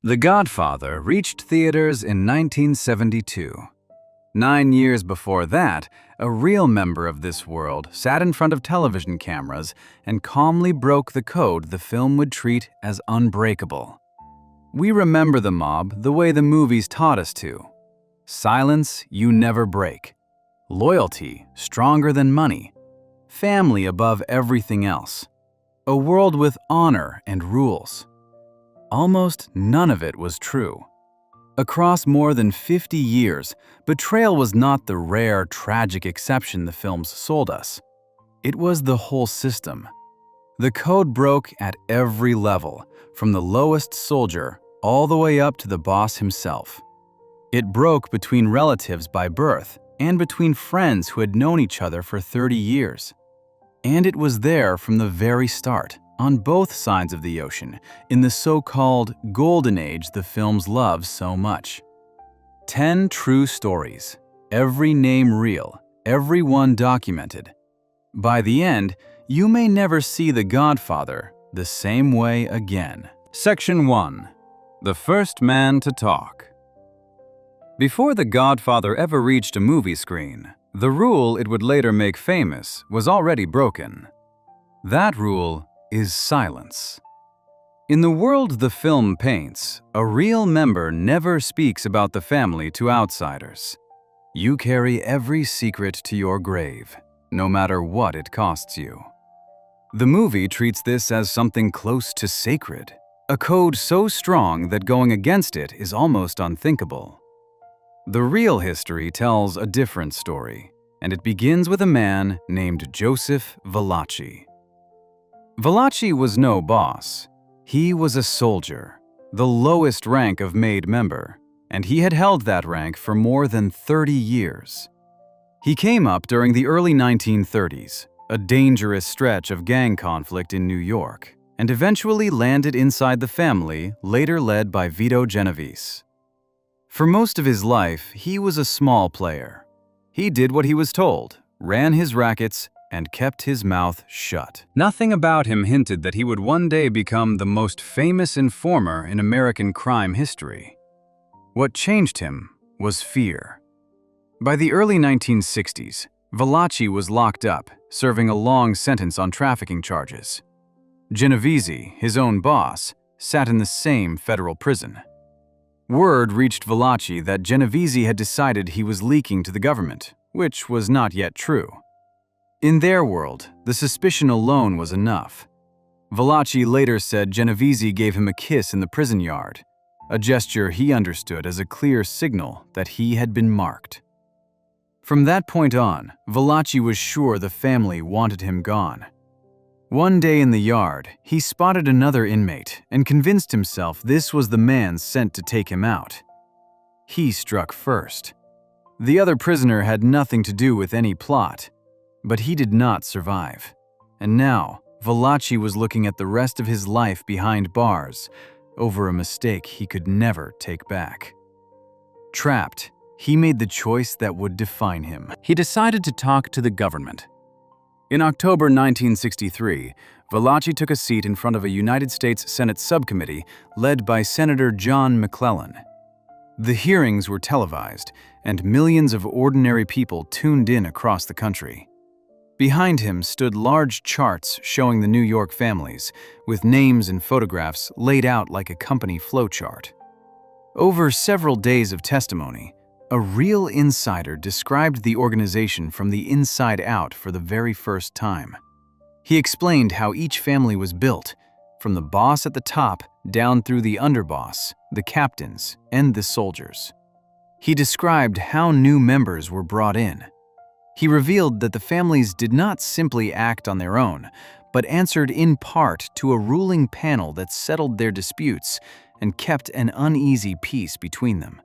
The Godfather reached theaters in 1972. 9 years before that, a real member of this world sat in front of television cameras and calmly broke the code the film would treat as unbreakable. We remember the mob the way the movies taught us to. Silence you never break. Loyalty stronger than money. Family above everything else. A world with honor and rules. Almost none of it was true. Across more than 50 years, betrayal was not the rare, tragic exception the films sold us. It was the whole system. The code broke at every level, from the lowest soldier all the way up to the boss himself. It broke between relatives by birth and between friends who had known each other for 30 years. And it was there from the very start, on both sides of the ocean, in the so-called golden age the films love so much. 10 true stories, every name real, every one documented. By the end, you may never see The Godfather the same way again. Section 1. The First Man to Talk. Before The Godfather ever reached a movie screen, the rule it would later make famous was already broken. That rule is silence. In the world the film paints, a real member never speaks about the family to outsiders. You carry every secret to your grave, no matter what it costs you. The movie treats this as something close to sacred, a code so strong that going against it is almost unthinkable. The real history tells a different story, and it begins with a man named Joseph Valachi. Valachi was no boss. He was a soldier, the lowest rank of made member, and he had held that rank for more than 30 years. He came up during the early 1930s, a dangerous stretch of gang conflict in New York, and eventually landed inside the family, later led by Vito Genovese. For most of his life, he was a small player. He did what he was told, ran his rackets, and kept his mouth shut. Nothing about him hinted that he would one day become the most famous informer in American crime history. What changed him was fear. By the early 1960s, Valachi was locked up, serving a long sentence on trafficking charges. Genovese, his own boss, sat in the same federal prison. Word reached Valachi that Genovese had decided he was leaking to the government, which was not yet true. In their world, the suspicion alone was enough. Valachi later said Genovese gave him a kiss in the prison yard, a gesture he understood as a clear signal that he had been marked. From that point on, Valachi was sure the family wanted him gone. One day in the yard, he spotted another inmate and convinced himself this was the man sent to take him out. He struck first. The other prisoner had nothing to do with any plot, but he did not survive. And now, Valachi was looking at the rest of his life behind bars over a mistake he could never take back. Trapped, he made the choice that would define him. He decided to talk to the government. In October 1963, Valachi took a seat in front of a United States Senate subcommittee led by Senator John McClellan. The hearings were televised, and millions of ordinary people tuned in across the country. Behind him stood large charts showing the New York families, with names and photographs laid out like a company flowchart. Over several days of testimony, a real insider described the organization from the inside out for the very first time. He explained how each family was built, from the boss at the top down through the underboss, the captains, and the soldiers. He described how new members were brought in. He revealed that the families did not simply act on their own, but answered in part to a ruling panel that settled their disputes and kept an uneasy peace between them.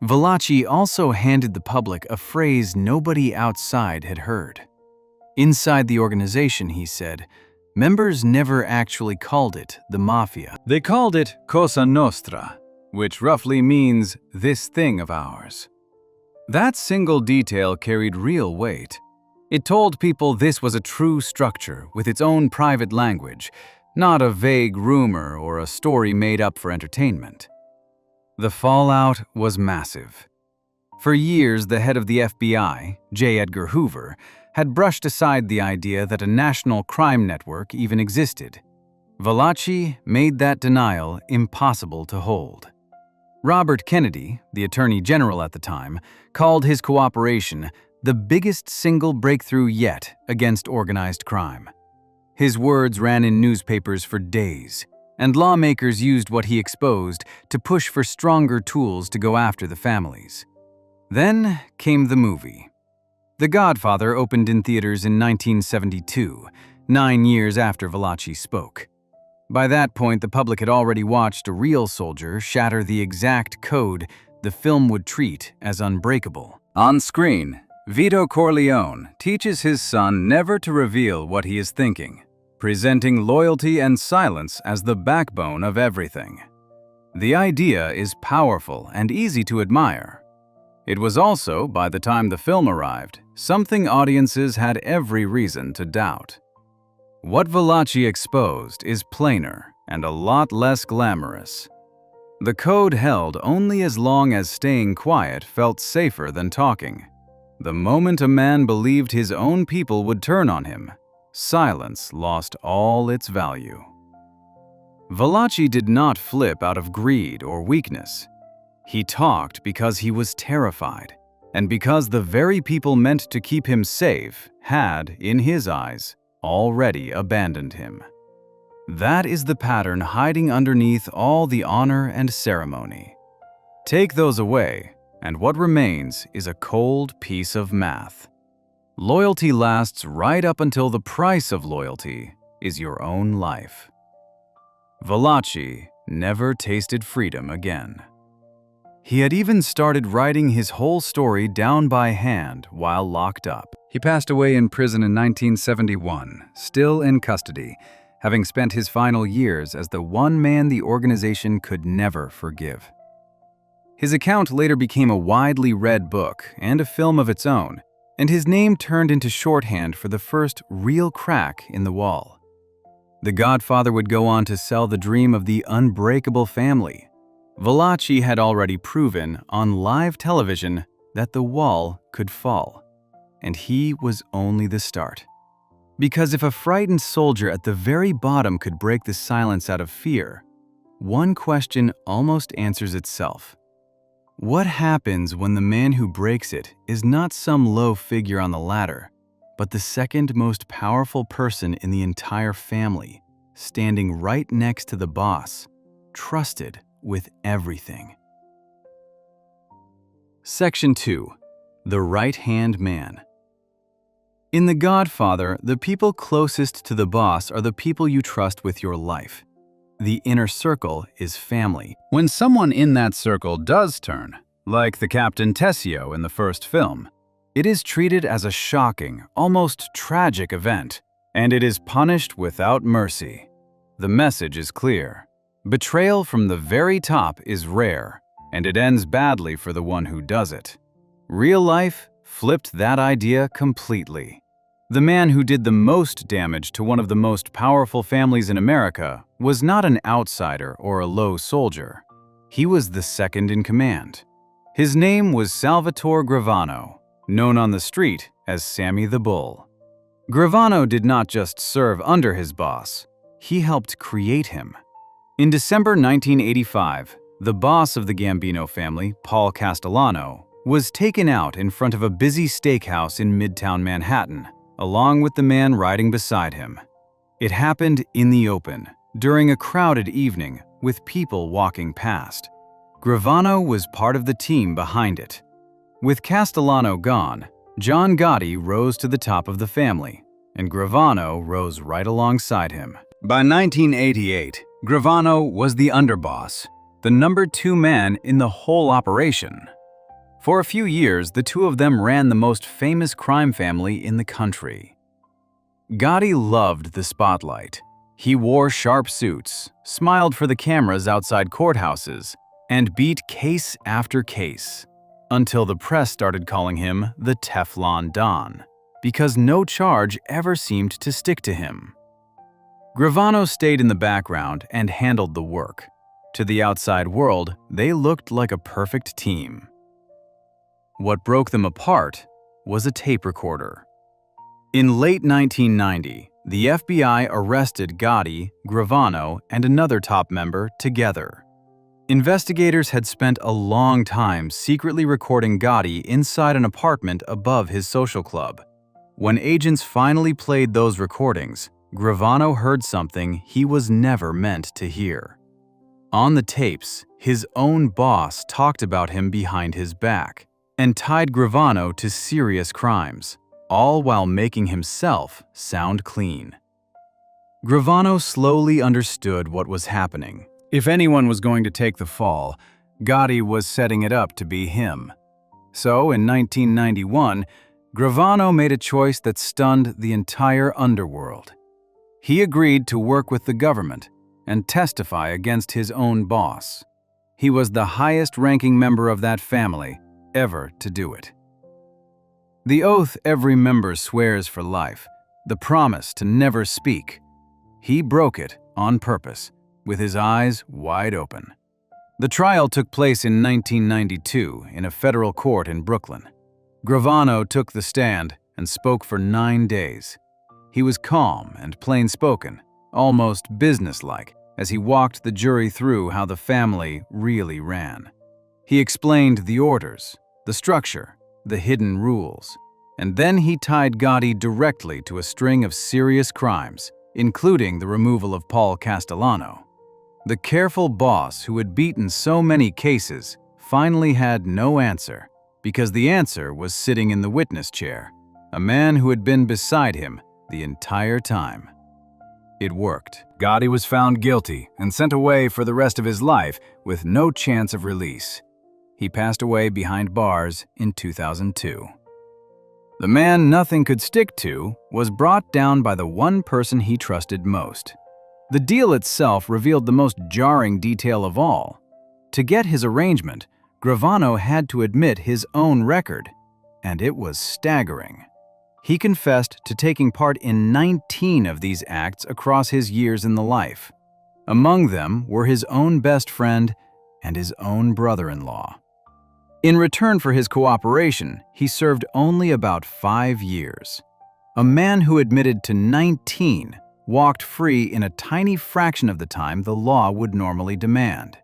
Valachi also handed the public a phrase nobody outside had heard. Inside the organization, he said, members never actually called it the Mafia. They called it Cosa Nostra, which roughly means this thing of ours. That single detail carried real weight. It told people this was a true structure with its own private language, not a vague rumor or a story made up for entertainment. The fallout was massive. For years, the head of the FBI, J. Edgar Hoover, had brushed aside the idea that a national crime network even existed. Valachi made that denial impossible to hold. Robert Kennedy, the Attorney General at the time, called his cooperation the biggest single breakthrough yet against organized crime. His words ran in newspapers for days, and lawmakers used what he exposed to push for stronger tools to go after the families. Then came the movie. The Godfather opened in theaters in 1972, 9 years after Valachi spoke. By that point, the public had already watched a real soldier shatter the exact code the film would treat as unbreakable. On screen, Vito Corleone teaches his son never to reveal what he is thinking, presenting loyalty and silence as the backbone of everything. The idea is powerful and easy to admire. It was also, by the time the film arrived, something audiences had every reason to doubt. What Valachi exposed is plainer and a lot less glamorous. The code held only as long as staying quiet felt safer than talking. The moment a man believed his own people would turn on him, silence lost all its value. Valachi did not flip out of greed or weakness. He talked because he was terrified, and because the very people meant to keep him safe had, in his eyes, already abandoned him. That is the pattern hiding underneath all the honor and ceremony. Take those away, and what remains is a cold piece of math. Loyalty lasts right up until the price of loyalty is your own life. Valachi never tasted freedom again. He had even started writing his whole story down by hand while locked up. He passed away in prison in 1971, still in custody, having spent his final years as the one man the organization could never forgive. His account later became a widely read book and a film of its own, and his name turned into shorthand for the first real crack in the wall. The Godfather would go on to sell the dream of the unbreakable family. Valachi had already proven on live television that the wall could fall, and he was only the start. Because if a frightened soldier at the very bottom could break the silence out of fear, one question almost answers itself. What happens when the man who breaks it is not some low figure on the ladder, but the second most powerful person in the entire family, standing right next to the boss, trusted with everything? Section 2. The Right-Hand Man. In The Godfather, the people closest to the boss are the people you trust with your life. The inner circle is family. When someone in that circle does turn, like the Captain Tessio in the first film, it is treated as a shocking, almost tragic event, and it is punished without mercy. The message is clear. Betrayal from the very top is rare, and it ends badly for the one who does it. Real life flipped that idea completely. The man who did the most damage to one of the most powerful families in America was not an outsider or a low soldier. He was the second in command. His name was Salvatore Gravano, known on the street as Sammy the Bull. Gravano did not just serve under his boss, he helped create him. In December 1985, the boss of the Gambino family, Paul Castellano, was taken out in front of a busy steakhouse in Midtown Manhattan, along with the man riding beside him. It happened in the open, during a crowded evening, with people walking past. Gravano was part of the team behind it. With Castellano gone, John Gotti rose to the top of the family, and Gravano rose right alongside him. By 1988, Gravano was the underboss, the number 2 man in the whole operation. For a few years, the two of them ran the most famous crime family in the country. Gotti loved the spotlight. He wore sharp suits, smiled for the cameras outside courthouses, and beat case after case, until the press started calling him the Teflon Don, because no charge ever seemed to stick to him. Gravano stayed in the background and handled the work. To the outside world, they looked like a perfect team. What broke them apart was a tape recorder. In late 1990, the FBI arrested Gotti, Gravano, and another top member together. Investigators had spent a long time secretly recording Gotti inside an apartment above his social club. When agents finally played those recordings, Gravano heard something he was never meant to hear. On the tapes, his own boss talked about him behind his back and tied Gravano to serious crimes, all while making himself sound clean. Gravano slowly understood what was happening. If anyone was going to take the fall, Gotti was setting it up to be him. So, in 1991, Gravano made a choice that stunned the entire underworld. He agreed to work with the government and testify against his own boss. He was the highest-ranking member of that family ever to do it. The oath every member swears for life, the promise to never speak. He broke it on purpose, with his eyes wide open. The trial took place in 1992 in a federal court in Brooklyn. Gravano took the stand and spoke for 9 days. He was calm and plain-spoken, almost businesslike, as he walked the jury through how the family really ran. He explained the orders, the structure, the hidden rules, and then he tied Gotti directly to a string of serious crimes, including the removal of Paul Castellano. The careful boss who had beaten so many cases finally had no answer, because the answer was sitting in the witness chair, a man who had been beside him the entire time. It worked. Gotti was found guilty and sent away for the rest of his life with no chance of release. He passed away behind bars in 2002. The man nothing could stick to was brought down by the one person he trusted most. The deal itself revealed the most jarring detail of all. To get his arrangement, Gravano had to admit his own record, and it was staggering. He confessed to taking part in 19 of these acts across his years in the life. Among them were his own best friend and his own brother-in-law. In return for his cooperation, he served only about 5 years. A man who admitted to 19 walked free in a tiny fraction of the time the law would normally demand.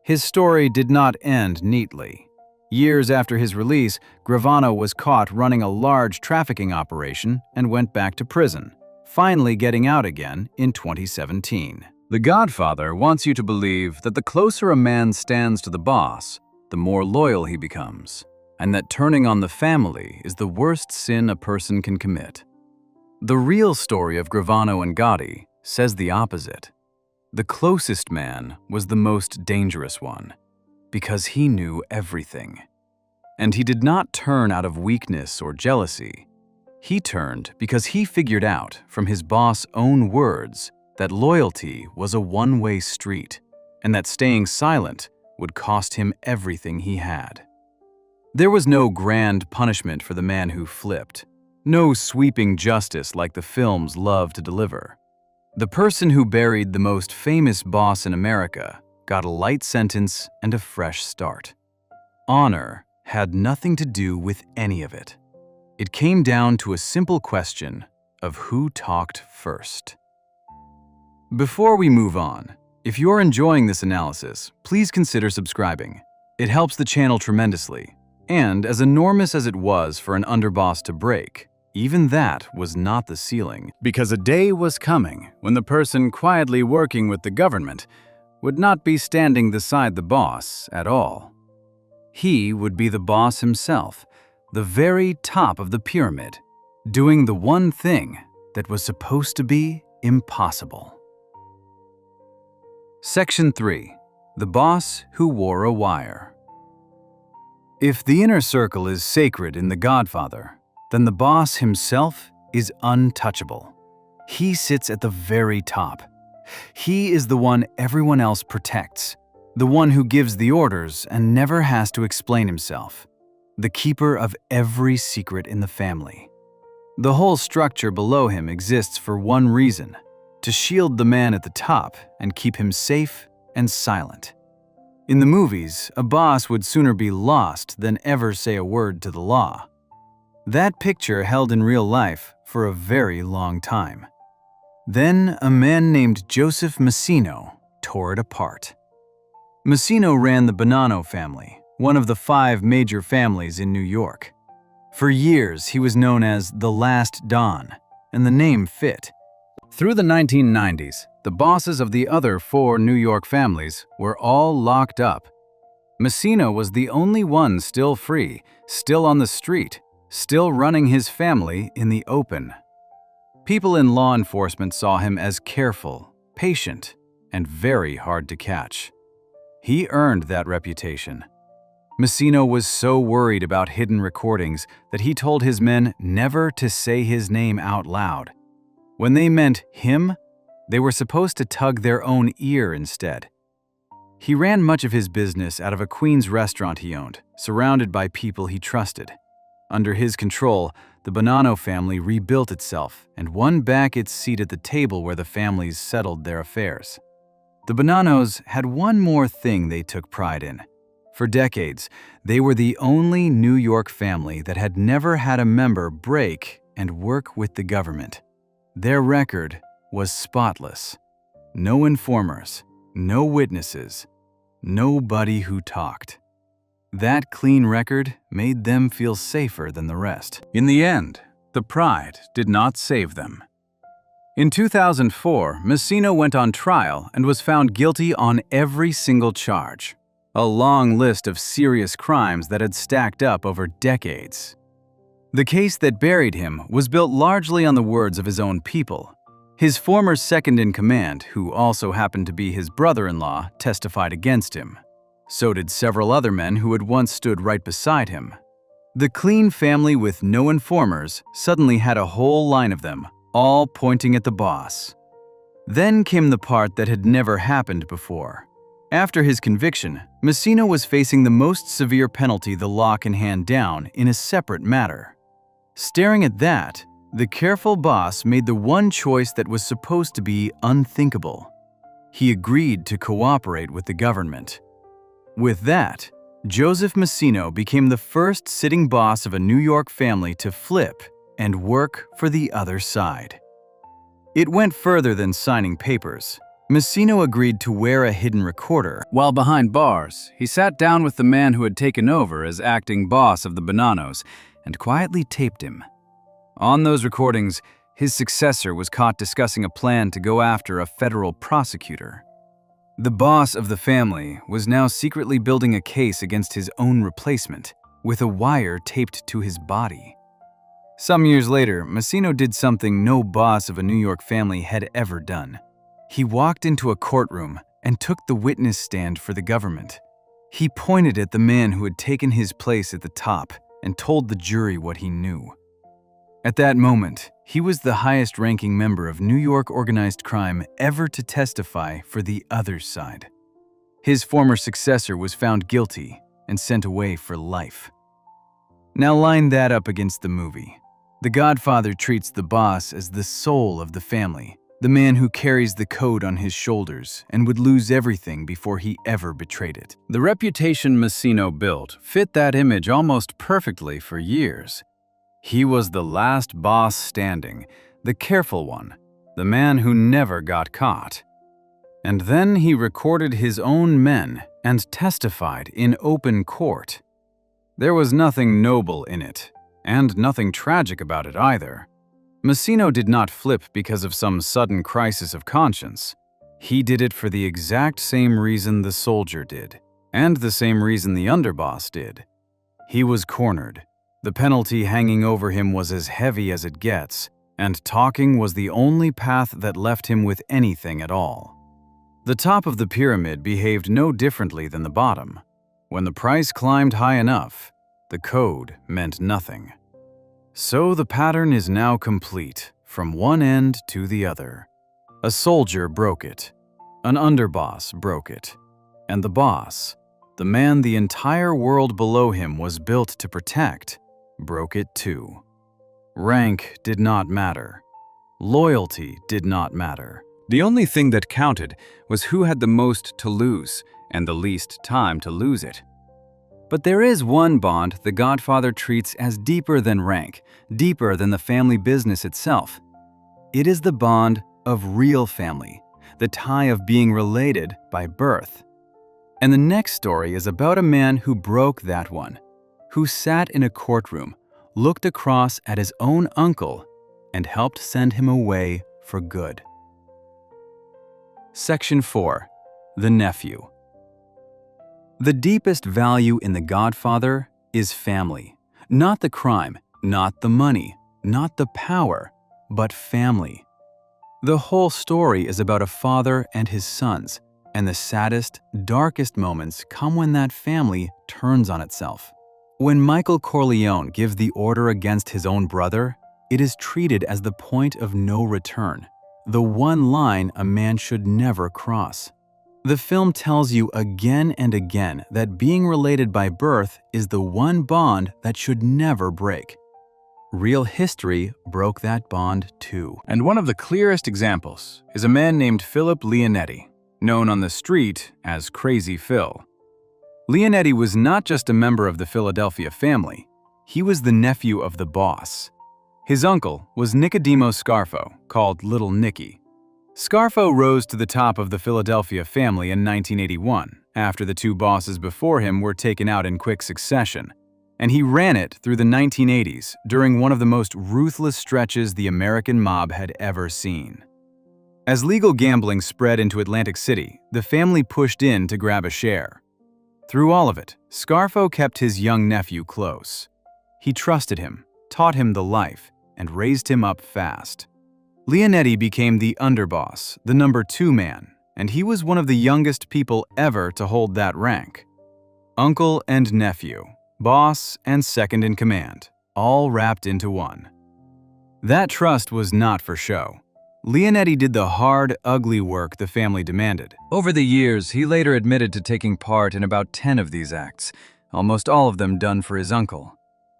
His story did not end neatly. Years after his release, Gravano was caught running a large trafficking operation and went back to prison, finally getting out again in 2017. The Godfather wants you to believe that the closer a man stands to the boss, the more loyal he becomes, and that turning on the family is the worst sin a person can commit. The real story of Gravano and Gotti says the opposite. The closest man was the most dangerous one, because he knew everything. And he did not turn out of weakness or jealousy. He turned because he figured out, from his boss' own words, that loyalty was a one-way street, and that staying silent would cost him everything he had. There was no grand punishment for the man who flipped, no sweeping justice like the films love to deliver. The person who buried the most famous boss in America got a light sentence and a fresh start. Honor had nothing to do with any of it. It came down to a simple question of who talked first. Before we move on, if you're enjoying this analysis, please consider subscribing. It helps the channel tremendously. And as enormous as it was for an underboss to break, even that was not the ceiling, because a day was coming when the person quietly working with the government would not be standing beside the boss at all. He would be the boss himself, the very top of the pyramid, doing the one thing that was supposed to be impossible. Section 3. The Boss Who Wore a Wire. If the inner circle is sacred in The Godfather, then the boss himself is untouchable. He sits at the very top. He is the one everyone else protects, the one who gives the orders and never has to explain himself, the keeper of every secret in the family. The whole structure below him exists for one reason: to shield the man at the top and keep him safe and silent. In the movies, a boss would sooner be lost than ever say a word to the law. That picture held in real life for a very long time. Then a man named Joseph Massino tore it apart. Massino ran the Bonanno family, one of the 5 major families in New York. For years, he was known as the Last Don, and the name fit. Through the 1990s, the bosses of the other 4 New York families were all locked up. Massino was the only one still free, still on the street, still running his family in the open. People in law enforcement saw him as careful, patient, and very hard to catch. He earned that reputation. Massino was so worried about hidden recordings that he told his men never to say his name out loud. When they meant him, they were supposed to tug their own ear instead. He ran much of his business out of a Queens restaurant he owned, surrounded by people he trusted. Under his control, the Bonanno family rebuilt itself and won back its seat at the table where the families settled their affairs. The Bonannos had one more thing they took pride in. For decades, they were the only New York family that had never had a member break and work with the government. Their record was spotless. No informers, no witnesses, nobody who talked. That clean record made them feel safer than the rest. In the end, the pride did not save them. In 2004, Massino went on trial and was found guilty on every single charge. A long list of serious crimes that had stacked up over decades. The case that buried him was built largely on the words of his own people. His former second-in-command, who also happened to be his brother-in-law, testified against him. So did several other men who had once stood right beside him. The clean family with no informers suddenly had a whole line of them, all pointing at the boss. Then came the part that had never happened before. After his conviction, Massino was facing the most severe penalty the law can hand down in a separate matter. Staring at that, the careful boss made the one choice that was supposed to be unthinkable. He agreed to cooperate with the government. With that, Joseph Massino became the first sitting boss of a New York family to flip and work for the other side. It went further than signing papers. Massino agreed to wear a hidden recorder. While behind bars, he sat down with the man who had taken over as acting boss of the Bonannos and quietly taped him. On those recordings, his successor was caught discussing a plan to go after a federal prosecutor. The boss of the family was now secretly building a case against his own replacement, with a wire taped to his body. Some years later, Massino did something no boss of a New York family had ever done. He walked into a courtroom and took the witness stand for the government. He pointed at the man who had taken his place at the top and told the jury what he knew. At that moment, he was the highest-ranking member of New York organized crime ever to testify for the other side. His former successor was found guilty and sent away for life. Now line that up against the movie. The Godfather treats the boss as the soul of the family, the man who carries the code on his shoulders and would lose everything before he ever betrayed it. The reputation Massino built fit that image almost perfectly for years. He was the last boss standing, the careful one, the man who never got caught. And then he recorded his own men and testified in open court. There was nothing noble in it, and nothing tragic about it either. Massino did not flip because of some sudden crisis of conscience. He did it for the exact same reason the soldier did, and the same reason the underboss did. He was cornered. The penalty hanging over him was as heavy as it gets, and talking was the only path that left him with anything at all. The top of the pyramid behaved no differently than the bottom. When the price climbed high enough, the code meant nothing. So the pattern is now complete, from one end to the other. A soldier broke it, an underboss broke it, and the boss, the man the entire world below him was built to protect, broke it too. Rank did not matter. Loyalty did not matter. The only thing that counted was who had the most to lose and the least time to lose it. But there is one bond the Godfather treats as deeper than rank, deeper than the family business itself. It is the bond of real family, the tie of being related by birth. And the next story is about a man who broke that one, who sat in a courtroom, looked across at his own uncle, and helped send him away for good. Section 4. The Nephew. The deepest value in The Godfather is family. Not the crime, not the money, not the power, but family. The whole story is about a father and his sons, and the saddest, darkest moments come when that family turns on itself. When Michael Corleone gives the order against his own brother, it is treated as the point of no return, the one line a man should never cross. The film tells you again and again that being related by birth is the one bond that should never break. Real history broke that bond too. And one of the clearest examples is a man named Philip Leonetti, known on the street as Crazy Phil. Leonetti was not just a member of the Philadelphia family, he was the nephew of the boss. His uncle was Nicodemo Scarfo, called Little Nicky. Scarfo rose to the top of the Philadelphia family in 1981, after the two bosses before him were taken out in quick succession, and he ran it through the 1980s during one of the most ruthless stretches the American mob had ever seen. As legal gambling spread into Atlantic City, the family pushed in to grab a share. Through all of it, Scarfo kept his young nephew close. He trusted him, taught him the life, and raised him up fast. Leonetti became the underboss, the number 2 man, and he was one of the youngest people ever to hold that rank. Uncle and nephew, boss and second in command, all wrapped into one. That trust was not for show. Leonetti did the hard, ugly work the family demanded. Over the years, he later admitted to taking part in about 10 of these acts, almost all of them done for his uncle.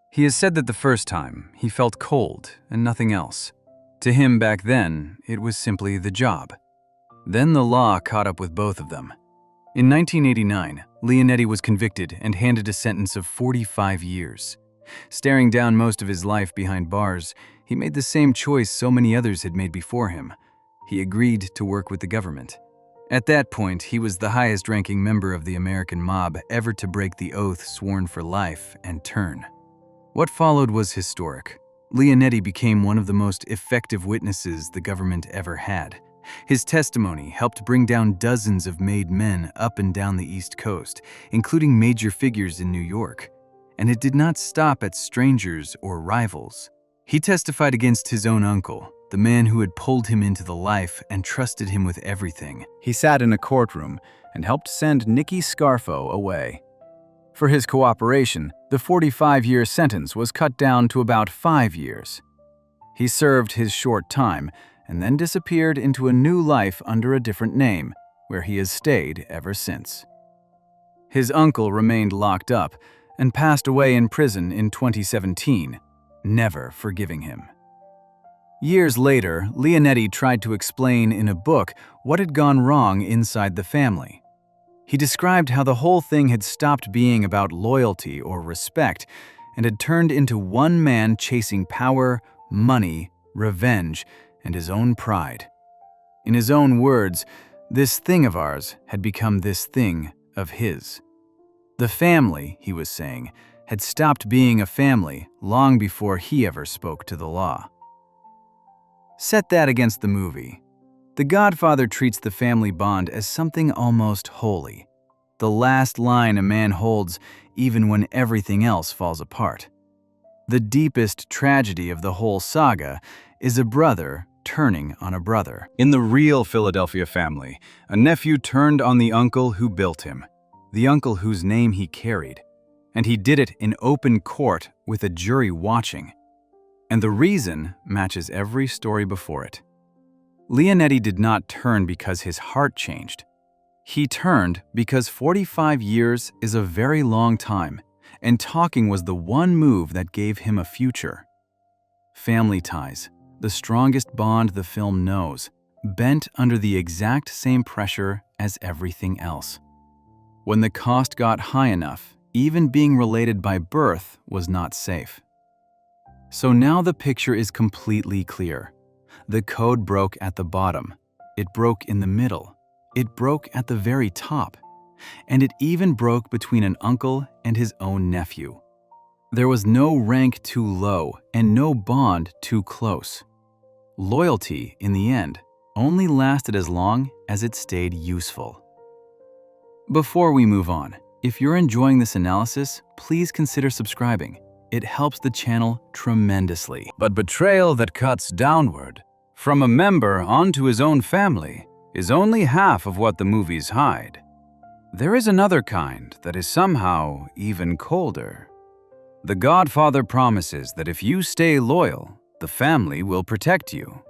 He has said that the first time, he felt cold and nothing else. To him back then, it was simply the job. Then the law caught up with both of them. In 1989, Leonetti was convicted and handed a sentence of 45 years. Staring down most of his life behind bars, he made the same choice so many others had made before him. He agreed to work with the government. At that point, he was the highest-ranking member of the American mob ever to break the oath sworn for life and turn. What followed was historic. Leonetti became one of the most effective witnesses the government ever had. His testimony helped bring down dozens of made men up and down the East Coast, including major figures in New York. And it did not stop at strangers or rivals. He testified against his own uncle, the man who had pulled him into the life and trusted him with everything. He sat in a courtroom and helped send Nicky Scarfo away. For his cooperation, the 45-year sentence was cut down to about 5 years. He served his short time and then disappeared into a new life under a different name, where he has stayed ever since. His uncle remained locked up and passed away in prison in 2017, never forgiving him. Years later, Leonetti tried to explain in a book what had gone wrong inside the family. He described how the whole thing had stopped being about loyalty or respect and had turned into one man chasing power, money, revenge, and his own pride. In his own words, this thing of ours had become this thing of his. The family, he was saying, had stopped being a family long before he ever spoke to the law. Set that against the movie. The Godfather treats the family bond as something almost holy, the last line a man holds even when everything else falls apart. The deepest tragedy of the whole saga is a brother turning on a brother. In the real Philadelphia family, a nephew turned on the uncle who built him, the uncle whose name he carried, and he did it in open court with a jury watching. And the reason matches every story before it. Leonetti did not turn because his heart changed. He turned because 45 years is a very long time, and talking was the one move that gave him a future. Family ties, the strongest bond the film knows, bent under the exact same pressure as everything else. When the cost got high enough, even being related by birth was not safe. So now the picture is completely clear. The code broke at the bottom. It broke in the middle. It broke at the very top. And it even broke between an uncle and his own nephew. There was no rank too low and no bond too close. Loyalty, in the end, only lasted as long as it stayed useful. Before we move on, if you're enjoying this analysis, please consider subscribing. It helps the channel tremendously. But betrayal that cuts downward, from a member onto his own family, is only half of what the movies hide. There is another kind that is somehow even colder. The Godfather promises that if you stay loyal, the family will protect you.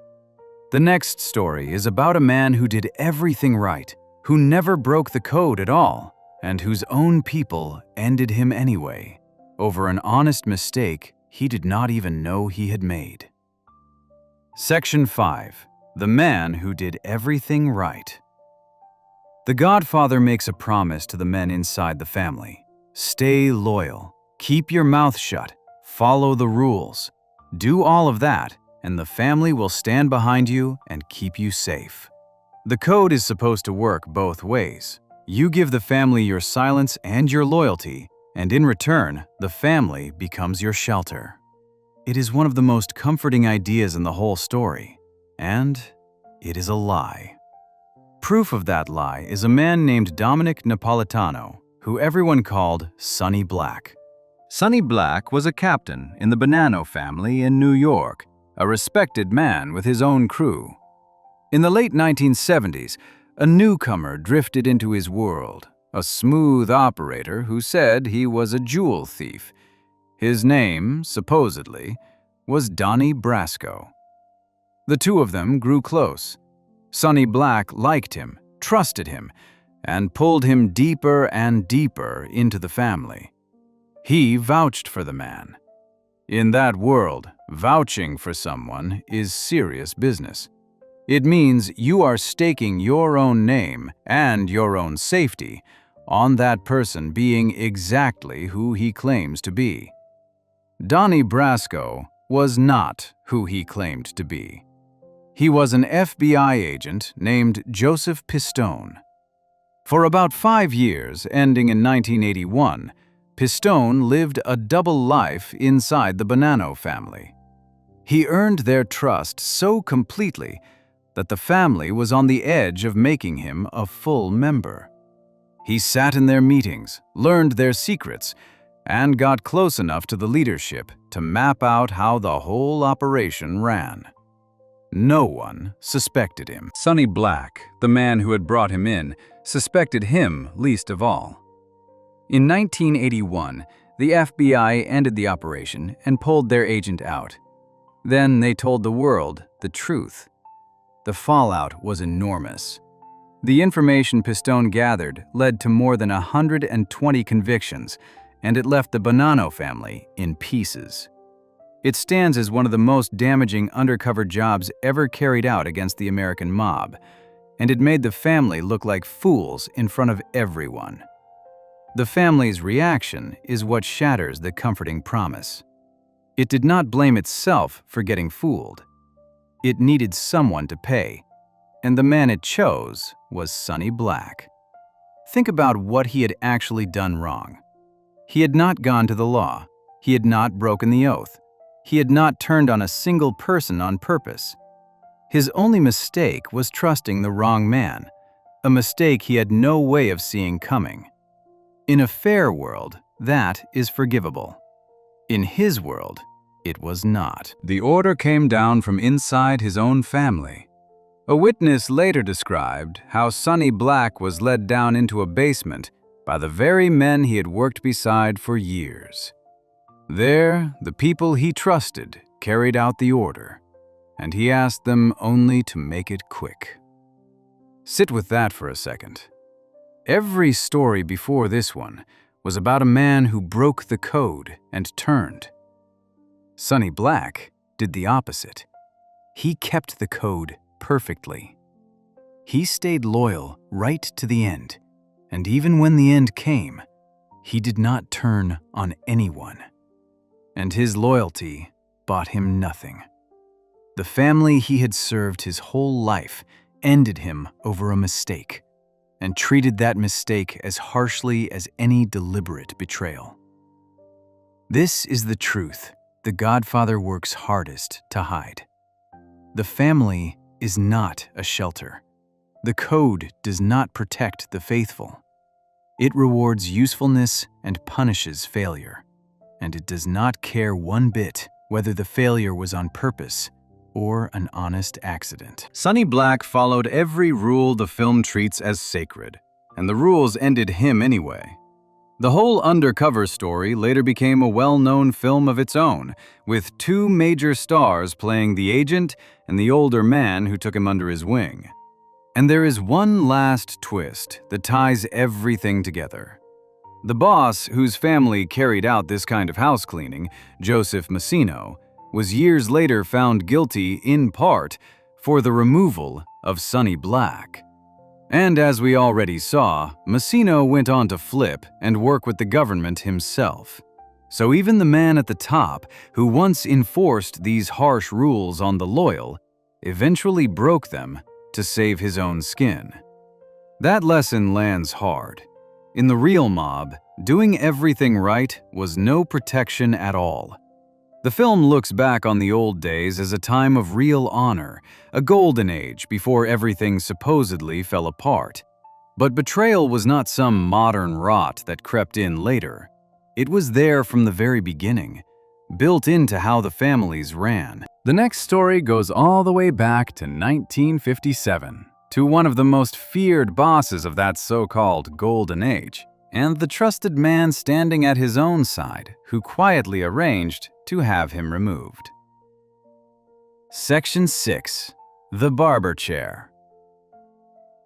The next story is about a man who did everything right, who never broke the code at all, and whose own people ended him anyway, over an honest mistake he did not even know he had made. Section 5. The Man Who Did Everything Right. The Godfather makes a promise to the men inside the family. Stay loyal. Keep your mouth shut. Follow the rules. Do all of that, and the family will stand behind you and keep you safe. The code is supposed to work both ways. You give the family your silence and your loyalty, and in return, the family becomes your shelter. It is one of the most comforting ideas in the whole story, and it is a lie. Proof of that lie is a man named Dominic Napolitano, who everyone called Sonny Black. Sonny Black was a captain in the Bonanno family in New York, a respected man with his own crew. In the late 1970s, a newcomer drifted into his world, a smooth operator who said he was a jewel thief. His name, supposedly, was Donnie Brasco. The two of them grew close. Sonny Black liked him, trusted him, and pulled him deeper and deeper into the family. He vouched for the man. In that world, vouching for someone is serious business. It means you are staking your own name and your own safety on that person being exactly who he claims to be. Donnie Brasco was not who he claimed to be. He was an FBI agent named Joseph Pistone. For about 5 years, ending in 1981, Pistone lived a double life inside the Bonanno family. He earned their trust so completely that the family was on the edge of making him a full member. He sat in their meetings, learned their secrets, and got close enough to the leadership to map out how the whole operation ran. No one suspected him. Sonny Black, the man who had brought him in, suspected him least of all. In 1981, the FBI ended the operation and pulled their agent out. Then they told the world the truth. The fallout was enormous. The information Pistone gathered led to more than 120 convictions, and it left the Bonanno family in pieces. It stands as one of the most damaging undercover jobs ever carried out against the American mob, and it made the family look like fools in front of everyone. The family's reaction is what shatters the comforting promise. It did not blame itself for getting fooled. It needed someone to pay, and the man it chose was Sonny Black. Think about what he had actually done wrong. He had not gone to the law. He had not broken the oath. He had not turned on a single person on purpose. His only mistake was trusting the wrong man, a mistake he had no way of seeing coming. In a fair world, that is forgivable. In his world, it was not. The order came down from inside his own family. A witness later described how Sonny Black was led down into a basement by the very men he had worked beside for years. There, the people he trusted carried out the order, and he asked them only to make it quick. Sit with that for a second. Every story before this one was about a man who broke the code and turned. Sonny Black did the opposite. He kept the code perfectly. He stayed loyal right to the end, and even when the end came, he did not turn on anyone. And his loyalty bought him nothing. The family he had served his whole life ended him over a mistake, and treated that mistake as harshly as any deliberate betrayal. This is the truth the Godfather works hardest to hide. The family is not a shelter. The code does not protect the faithful. It rewards usefulness and punishes failure, and it does not care one bit whether the failure was on purpose or an honest accident. Sonny Black followed every rule the film treats as sacred, and the rules ended him anyway. The whole undercover story later became a well-known film of its own, with two major stars playing the agent and the older man who took him under his wing. And there is one last twist that ties everything together. The boss whose family carried out this kind of house cleaning, Joseph Massino, was years later found guilty, in part, for the removal of Sonny Black. And as we already saw, Massino went on to flip and work with the government himself. So even the man at the top, who once enforced these harsh rules on the loyal, eventually broke them to save his own skin. That lesson lands hard. In the real mob, doing everything right was no protection at all. The film looks back on the old days as a time of real honor, a golden age before everything supposedly fell apart. But betrayal was not some modern rot that crept in later. It was there from the very beginning, built into how the families ran. The next story goes all the way back to 1957, to one of the most feared bosses of that so-called golden age, and the trusted man standing at his own side, who quietly arranged to have him removed. Section 6. The Barber Chair.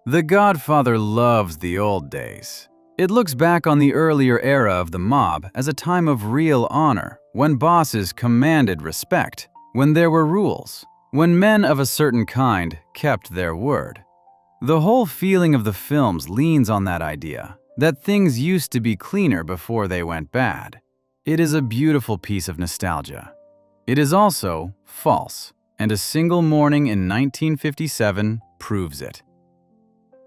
The Godfather loves the old days. It looks back on the earlier era of the mob as a time of real honor, when bosses commanded respect, when there were rules, when men of a certain kind kept their word. The whole feeling of the films leans on that idea, that things used to be cleaner before they went bad. It is a beautiful piece of nostalgia. It is also false, and A Single Morning in 1957 proves it.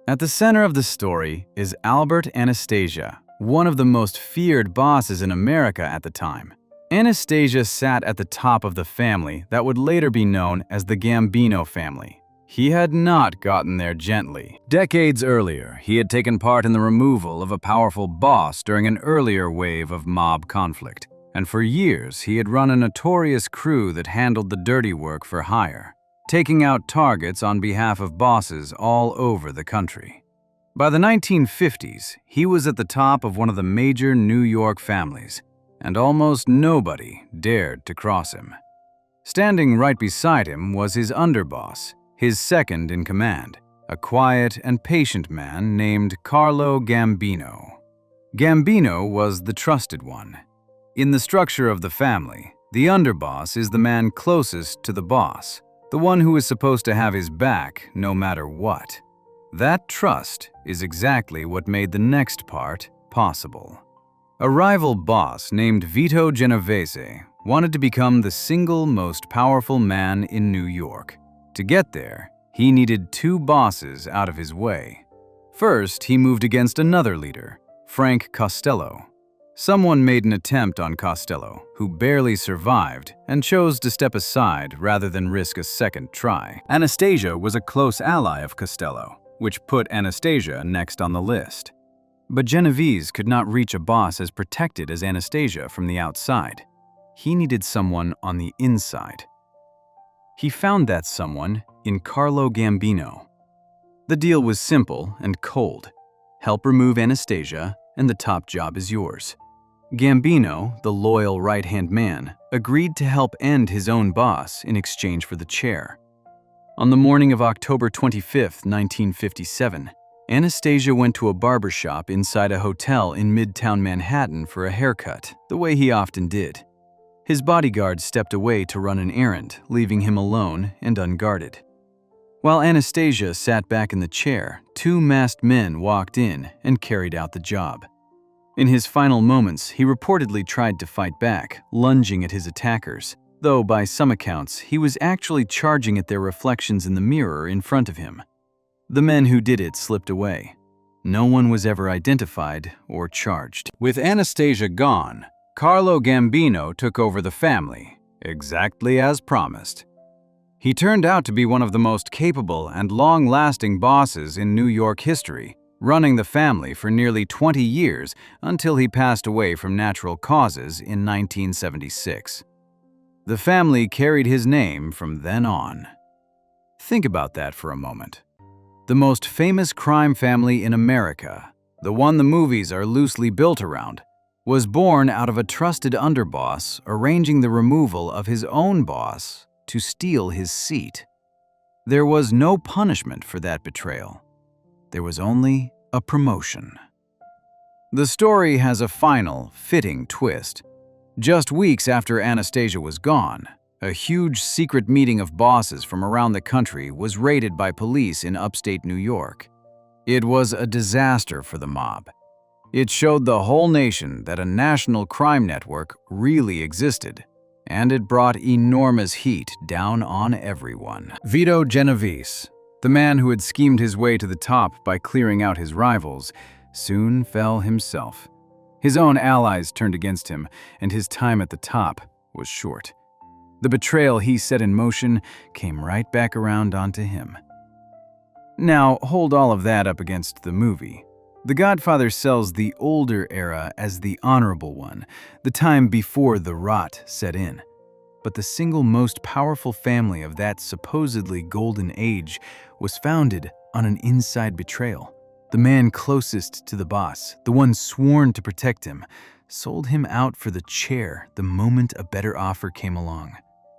At the center of the story is Albert Anastasia, one of the most feared bosses in America at the time. Anastasia sat at the top of the family that would later be known as the Gambino family. He had not gotten there gently. Decades earlier, he had taken part in the removal of a powerful boss during an earlier wave of mob conflict, and for years he had run a notorious crew that handled the dirty work for hire, taking out targets on behalf of bosses all over the country. By the 1950s, he was at the top of one of the major New York families, and almost nobody dared to cross him. Standing right beside him was his underboss, his second in command, a quiet and patient man named Carlo Gambino. Gambino was the trusted one. In the structure of the family, the underboss is the man closest to the boss, the one who is supposed to have his back no matter what. That trust is exactly what made the next part possible. A rival boss named Vito Genovese wanted to become the single most powerful man in New York. To get there, he needed two bosses out of his way. First, he moved against another leader, Frank Costello. Someone made an attempt on Costello, who barely survived and chose to step aside rather than risk a second try. Anastasia was a close ally of Costello, which put Anastasia next on the list. But Genovese could not reach a boss as protected as Anastasia from the outside. He needed someone on the inside. He found that someone in Carlo Gambino. The deal was simple and cold. Help remove Anastasia, and the top job is yours. Gambino, the loyal right-hand man, agreed to help end his own boss in exchange for the chair. On the morning of October 25, 1957, Anastasia went to a barbershop inside a hotel in Midtown Manhattan for a haircut, the way he often did. His bodyguard stepped away to run an errand, leaving him alone and unguarded. While Anastasia sat back in the chair, two masked men walked in and carried out the job. In his final moments, he reportedly tried to fight back, lunging at his attackers, though by some accounts, he was actually charging at their reflections in the mirror in front of him. The men who did it slipped away. No one was ever identified or charged. With Anastasia gone, Carlo Gambino took over the family, exactly as promised. He turned out to be one of the most capable and long-lasting bosses in New York history, running the family for nearly 20 years until he passed away from natural causes in 1976. The family carried his name from then on. Think about that for a moment. The most famous crime family in America, the one the movies are loosely built around, was born out of a trusted underboss arranging the removal of his own boss to steal his seat. There was no punishment for that betrayal. There was only a promotion. The story has a final, fitting twist. Just weeks after Anastasia was gone, a huge secret meeting of bosses from around the country was raided by police in upstate New York. It was a disaster for the mob. It showed the whole nation that a national crime network really existed, and it brought enormous heat down on everyone. Vito Genovese, the man who had schemed his way to the top by clearing out his rivals, soon fell himself. His own allies turned against him, and his time at the top was short. The betrayal he set in motion came right back around onto him. Now, hold all of that up against the movie. The Godfather sells the older era as the honorable one, the time before the rot set in. But the single most powerful family of that supposedly golden age was founded on an inside betrayal. The man closest to the boss, the one sworn to protect him, sold him out for the chair the moment a better offer came along.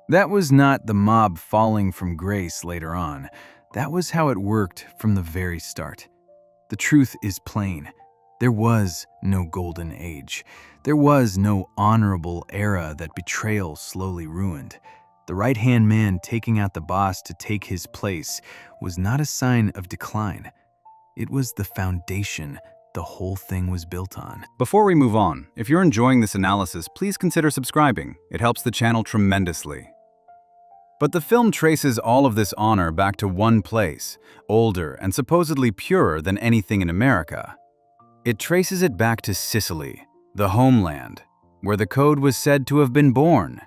That was not the mob falling from grace later on. That was how it worked from the very start. The truth is plain. There was no golden age. There was no honorable era that betrayal slowly ruined. The right-hand man taking out the boss to take his place was not a sign of decline. It was the foundation the whole thing was built on. Before we move on, if you're enjoying this analysis, please consider subscribing. It helps the channel tremendously. But the film traces all of this honor back to one place, older and supposedly purer than anything in America. It traces it back to Sicily, the homeland, where the code was said to have been born.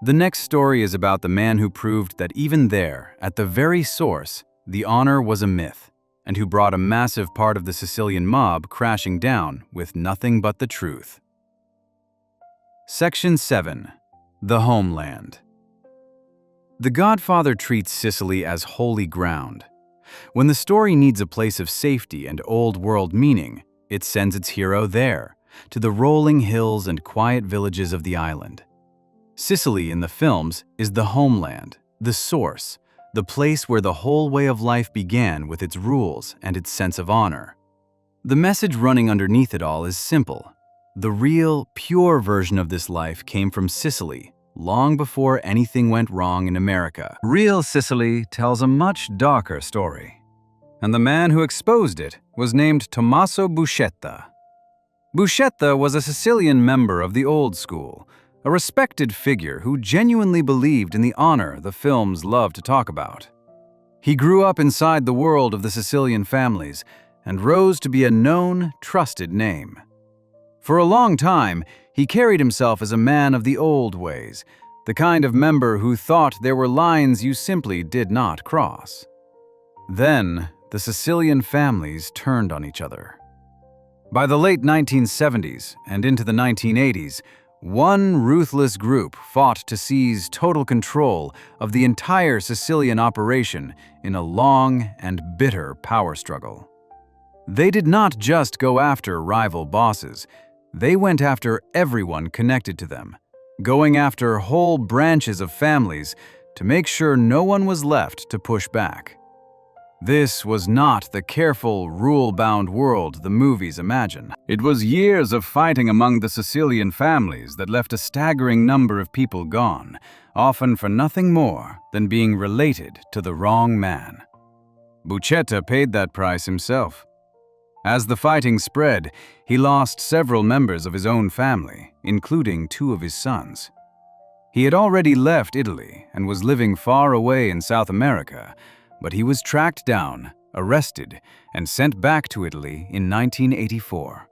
The next story is about the man who proved that even there, at the very source, the honor was a myth, and who brought a massive part of the Sicilian mob crashing down with nothing but the truth. Section 7. The Homeland. The Godfather treats Sicily as holy ground. When the story needs a place of safety and old-world meaning, it sends its hero there, to the rolling hills and quiet villages of the island. Sicily in the films is the homeland, the source, the place where the whole way of life began with its rules and its sense of honor. The message running underneath it all is simple. The real, pure version of this life came from Sicily, long before anything went wrong in America. Real Sicily tells a much darker story, and the man who exposed it was named Tommaso Buscetta. Buscetta was a Sicilian member of the old school, a respected figure who genuinely believed in the honor the films love to talk about. He grew up inside the world of the Sicilian families and rose to be a known, trusted name. For a long time, he carried himself as a man of the old ways, the kind of member who thought there were lines you simply did not cross. Then, the Sicilian families turned on each other. By the late 1970s and into the 1980s, one ruthless group fought to seize total control of the entire Sicilian operation in a long and bitter power struggle. They did not just go after rival bosses. They went after everyone connected to them, going after whole branches of families to make sure no one was left to push back. This was not the careful, rule-bound world the movies imagine. It was years of fighting among the Sicilian families that left a staggering number of people gone, often for nothing more than being related to the wrong man. Buscetta paid that price himself. As the fighting spread, he lost several members of his own family, including 2 of his sons. He had already left Italy and was living far away in South America, but he was tracked down, arrested, and sent back to Italy in 1984.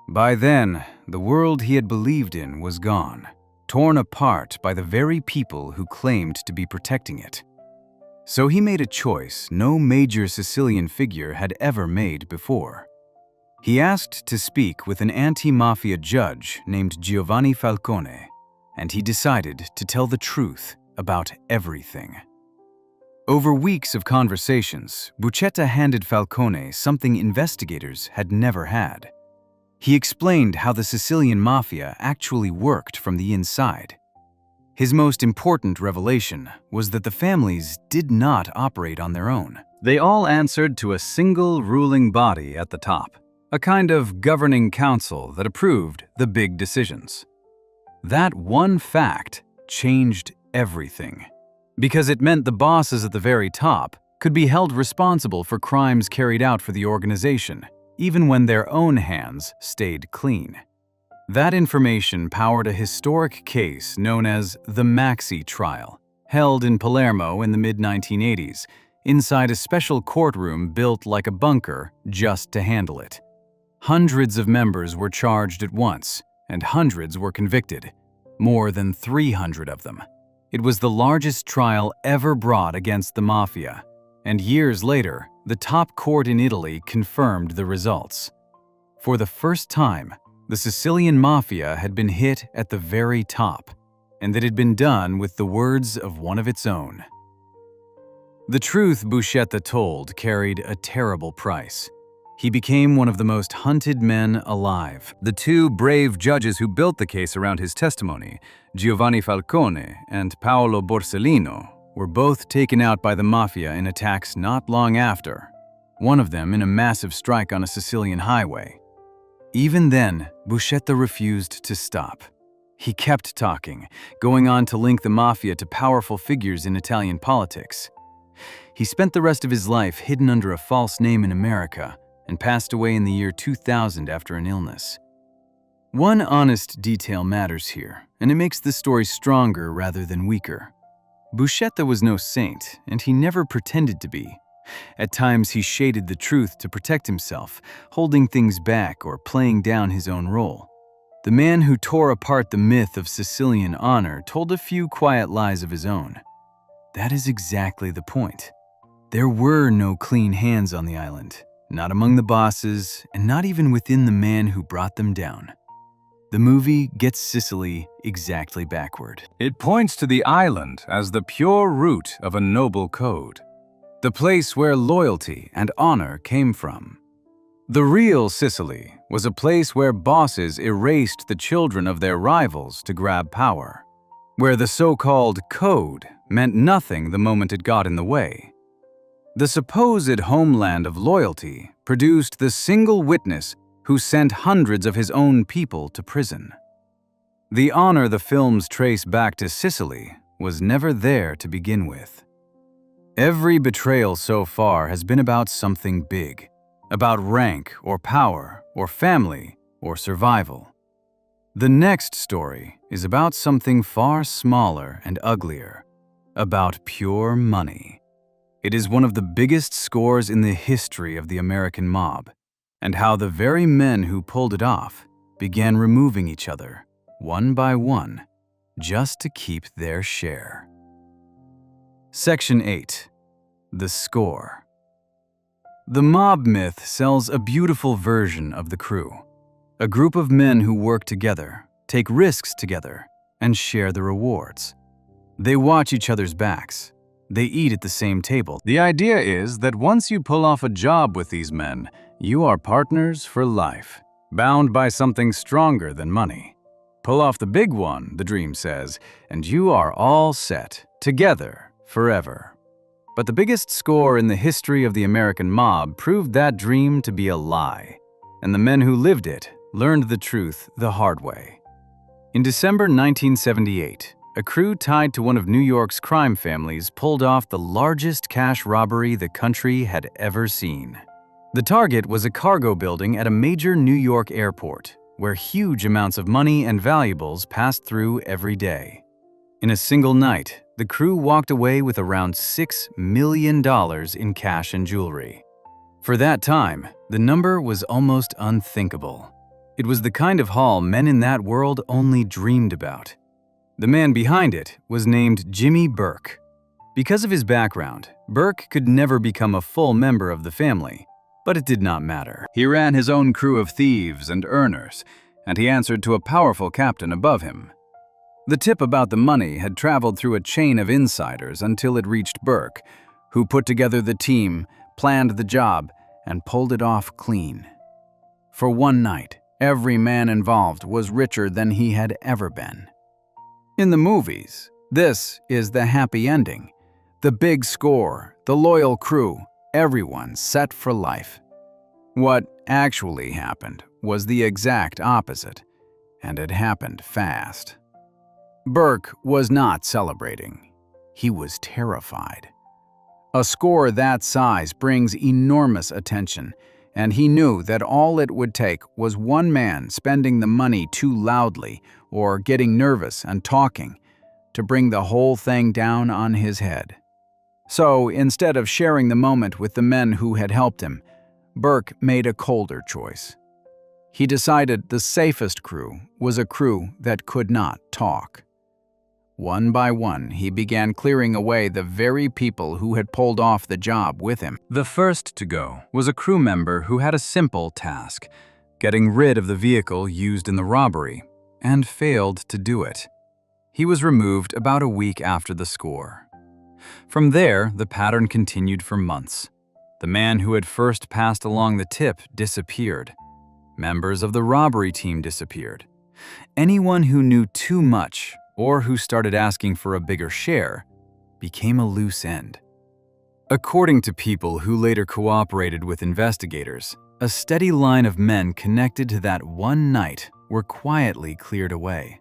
By then, the world he had believed in was gone, torn apart by the very people who claimed to be protecting it. So he made a choice no major Sicilian figure had ever made before. He asked to speak with an anti-mafia judge named Giovanni Falcone, and he decided to tell the truth about everything. Over weeks of conversations, Buscetta handed Falcone something investigators had never had. He explained how the Sicilian mafia actually worked from the inside. His most important revelation was that the families did not operate on their own. They all answered to a single ruling body at the top, a kind of governing council that approved the big decisions. That one fact changed everything, because it meant the bosses at the very top could be held responsible for crimes carried out for the organization, even when their own hands stayed clean. That information powered a historic case known as the Maxi trial, held in Palermo in the mid-1980s, inside a special courtroom built like a bunker just to handle it. Hundreds of members were charged at once, and hundreds were convicted, more than 300 of them. It was the largest trial ever brought against the mafia, and years later, the top court in Italy confirmed the results. For the first time, the Sicilian mafia had been hit at the very top, and it had been done with the words of one of its own. The truth Buscetta told carried a terrible price. He became one of the most hunted men alive. The 2 brave judges who built the case around his testimony, Giovanni Falcone and Paolo Borsellino, were both taken out by the mafia in attacks not long after, one of them in a massive strike on a Sicilian highway. Even then, Buscetta refused to stop. He kept talking, going on to link the mafia to powerful figures in Italian politics. He spent the rest of his life hidden under a false name in America, and passed away in the year 2000 after an illness. One honest detail matters here, and it makes the story stronger rather than weaker. Buscetta was no saint, and he never pretended to be. At times he shaded the truth to protect himself, holding things back or playing down his own role. The man who tore apart the myth of Sicilian honor told a few quiet lies of his own. That is exactly the point. There were no clean hands on the island. Not among the bosses, and not even within the man who brought them down. The movie gets Sicily exactly backward. It points to the island as the pure root of a noble code, the place where loyalty and honor came from. The real Sicily was a place where bosses erased the children of their rivals to grab power, where the so-called code meant nothing the moment it got in the way. The supposed homeland of loyalty produced the single witness who sent hundreds of his own people to prison. The honor the films trace back to Sicily was never there to begin with. Every betrayal so far has been about something big, about rank or power or family or survival. The next story is about something far smaller and uglier, about pure money. It is one of the biggest scores in the history of the American mob, and how the very men who pulled it off began removing each other, one by one, just to keep their share. Section 8. The Score. The mob myth sells a beautiful version of the crew, a group of men who work together, take risks together, and share the rewards. They watch each other's backs. They eat at the same table. The idea is that once you pull off a job with these men, you are partners for life, bound by something stronger than money. Pull off the big one, the dream says, and you are all set, together, forever. But the biggest score in the history of the American mob proved that dream to be a lie, and the men who lived it learned the truth the hard way. In December 1978, a crew tied to one of New York's crime families pulled off the largest cash robbery the country had ever seen. The target was a cargo building at a major New York airport, where huge amounts of money and valuables passed through every day. In a single night, the crew walked away with around $6 million in cash and jewelry. For that time, the number was almost unthinkable. It was the kind of haul men in that world only dreamed about. The man behind it was named Jimmy Burke. Because of his background, Burke could never become a full member of the family, but it did not matter. He ran his own crew of thieves and earners, and he answered to a powerful captain above him. The tip about the money had traveled through a chain of insiders until it reached Burke, who put together the team, planned the job, and pulled it off clean. For one night, every man involved was richer than he had ever been. In the movies, this is the happy ending. The big score, the loyal crew, everyone set for life. What actually happened was the exact opposite, and it happened fast. Burke was not celebrating. He was terrified. A score that size brings enormous attention, and he knew that all it would take was one man spending the money too loudly or getting nervous and talking to bring the whole thing down on his head. So instead of sharing the moment with the men who had helped him, Burke made a colder choice. He decided the safest crew was a crew that could not talk. One by one, he began clearing away the very people who had pulled off the job with him. The first to go was a crew member who had a simple task, getting rid of the vehicle used in the robbery, and failed to do it. He was removed about a week after the score. From there, the pattern continued for months. The man who had first passed along the tip disappeared. Members of the robbery team disappeared. Anyone who knew too much or who started asking for a bigger share became a loose end. According to people who later cooperated with investigators, a steady line of men connected to that one night were quietly cleared away.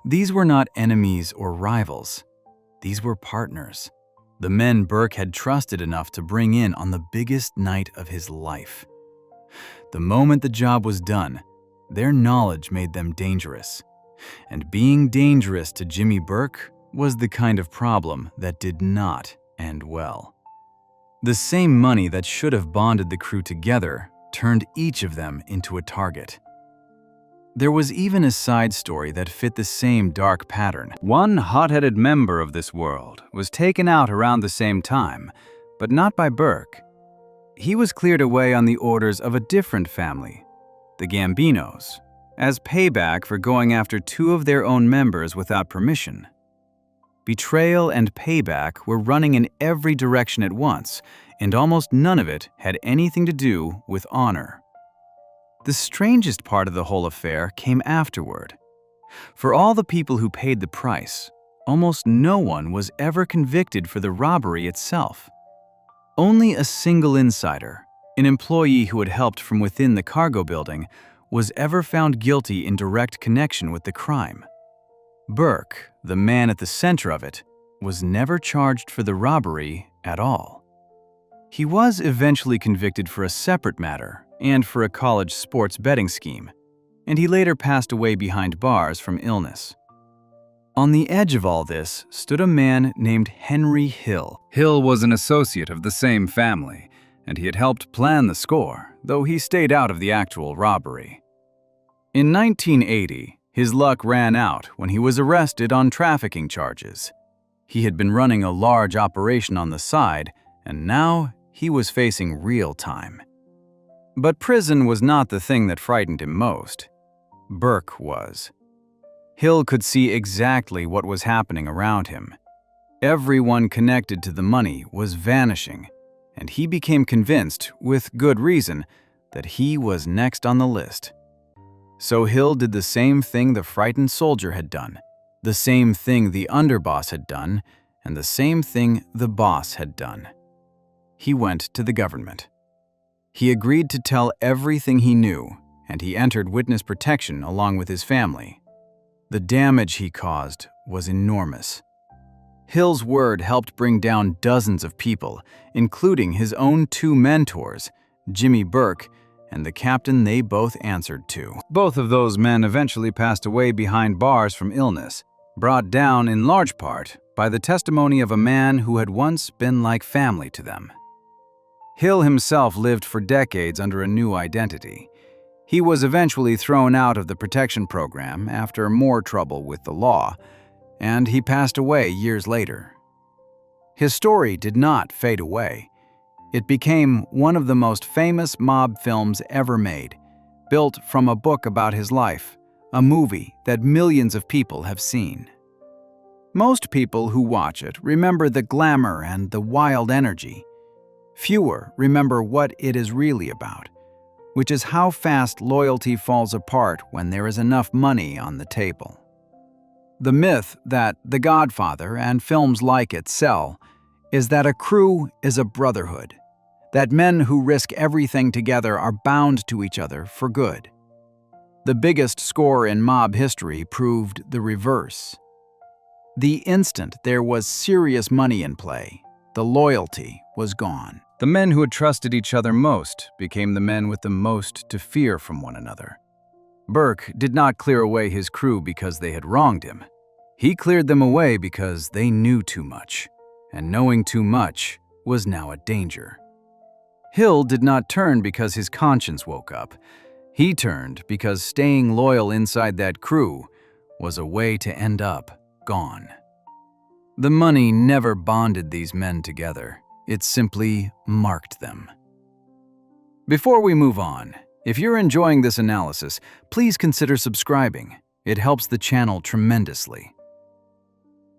These were not enemies or rivals. These were partners, the men Burke had trusted enough to bring in on the biggest night of his life. The moment the job was done, their knowledge made them dangerous. And being dangerous to Jimmy Burke was the kind of problem that did not end well. The same money that should have bonded the crew together turned each of them into a target. There was even a side story that fit the same dark pattern. One hot-headed member of this world was taken out around the same time, but not by Burke. He was cleared away on the orders of a different family, the Gambinos, as payback for going after two of their own members without permission. Betrayal and payback were running in every direction at once, and almost none of it had anything to do with honor. The strangest part of the whole affair came afterward. For all the people who paid the price, almost no one was ever convicted for the robbery itself. Only a single insider, an employee who had helped from within the cargo building, was ever found guilty in direct connection with the crime. Burke, the man at the center of it, was never charged for the robbery at all. He was eventually convicted for a separate matter and for a college sports betting scheme, and he later passed away behind bars from illness. On the edge of all this stood a man named Henry Hill. Hill was an associate of the same family, and he had helped plan the score, though he stayed out of the actual robbery. In 1980, his luck ran out when he was arrested on trafficking charges. He had been running a large operation on the side, and now he was facing real time. But prison was not the thing that frightened him most. Burke was. Hill could see exactly what was happening around him. Everyone connected to the money was vanishing, and he became convinced, with good reason, that he was next on the list. So Hill did the same thing the frightened soldier had done, the same thing the underboss had done, and the same thing the boss had done. He went to the government. He agreed to tell everything he knew, and he entered witness protection along with his family. The damage he caused was enormous. Hill's word helped bring down dozens of people, including his own two mentors, Jimmy Burke and the captain they both answered to. Both of those men eventually passed away behind bars from illness, brought down in large part by the testimony of a man who had once been like family to them. Hill himself lived for decades under a new identity. He was eventually thrown out of the protection program after more trouble with the law, and he passed away years later. His story did not fade away. It became one of the most famous mob films ever made, built from a book about his life, a movie that millions of people have seen. Most people who watch it remember the glamour and the wild energy. Fewer remember what it is really about, which is how fast loyalty falls apart when there is enough money on the table. The myth that The Godfather and films like it sell is that a crew is a brotherhood, that men who risk everything together are bound to each other for good. The biggest score in mob history proved the reverse. The instant there was serious money in play, the loyalty was gone. The men who had trusted each other most became the men with the most to fear from one another. Burke did not clear away his crew because they had wronged him. He cleared them away because they knew too much, and knowing too much was now a danger. Hill did not turn because his conscience woke up. He turned because staying loyal inside that crew was a way to end up gone. The money never bonded these men together. It simply marked them. Before we move on, if you're enjoying this analysis, please consider subscribing. It helps the channel tremendously.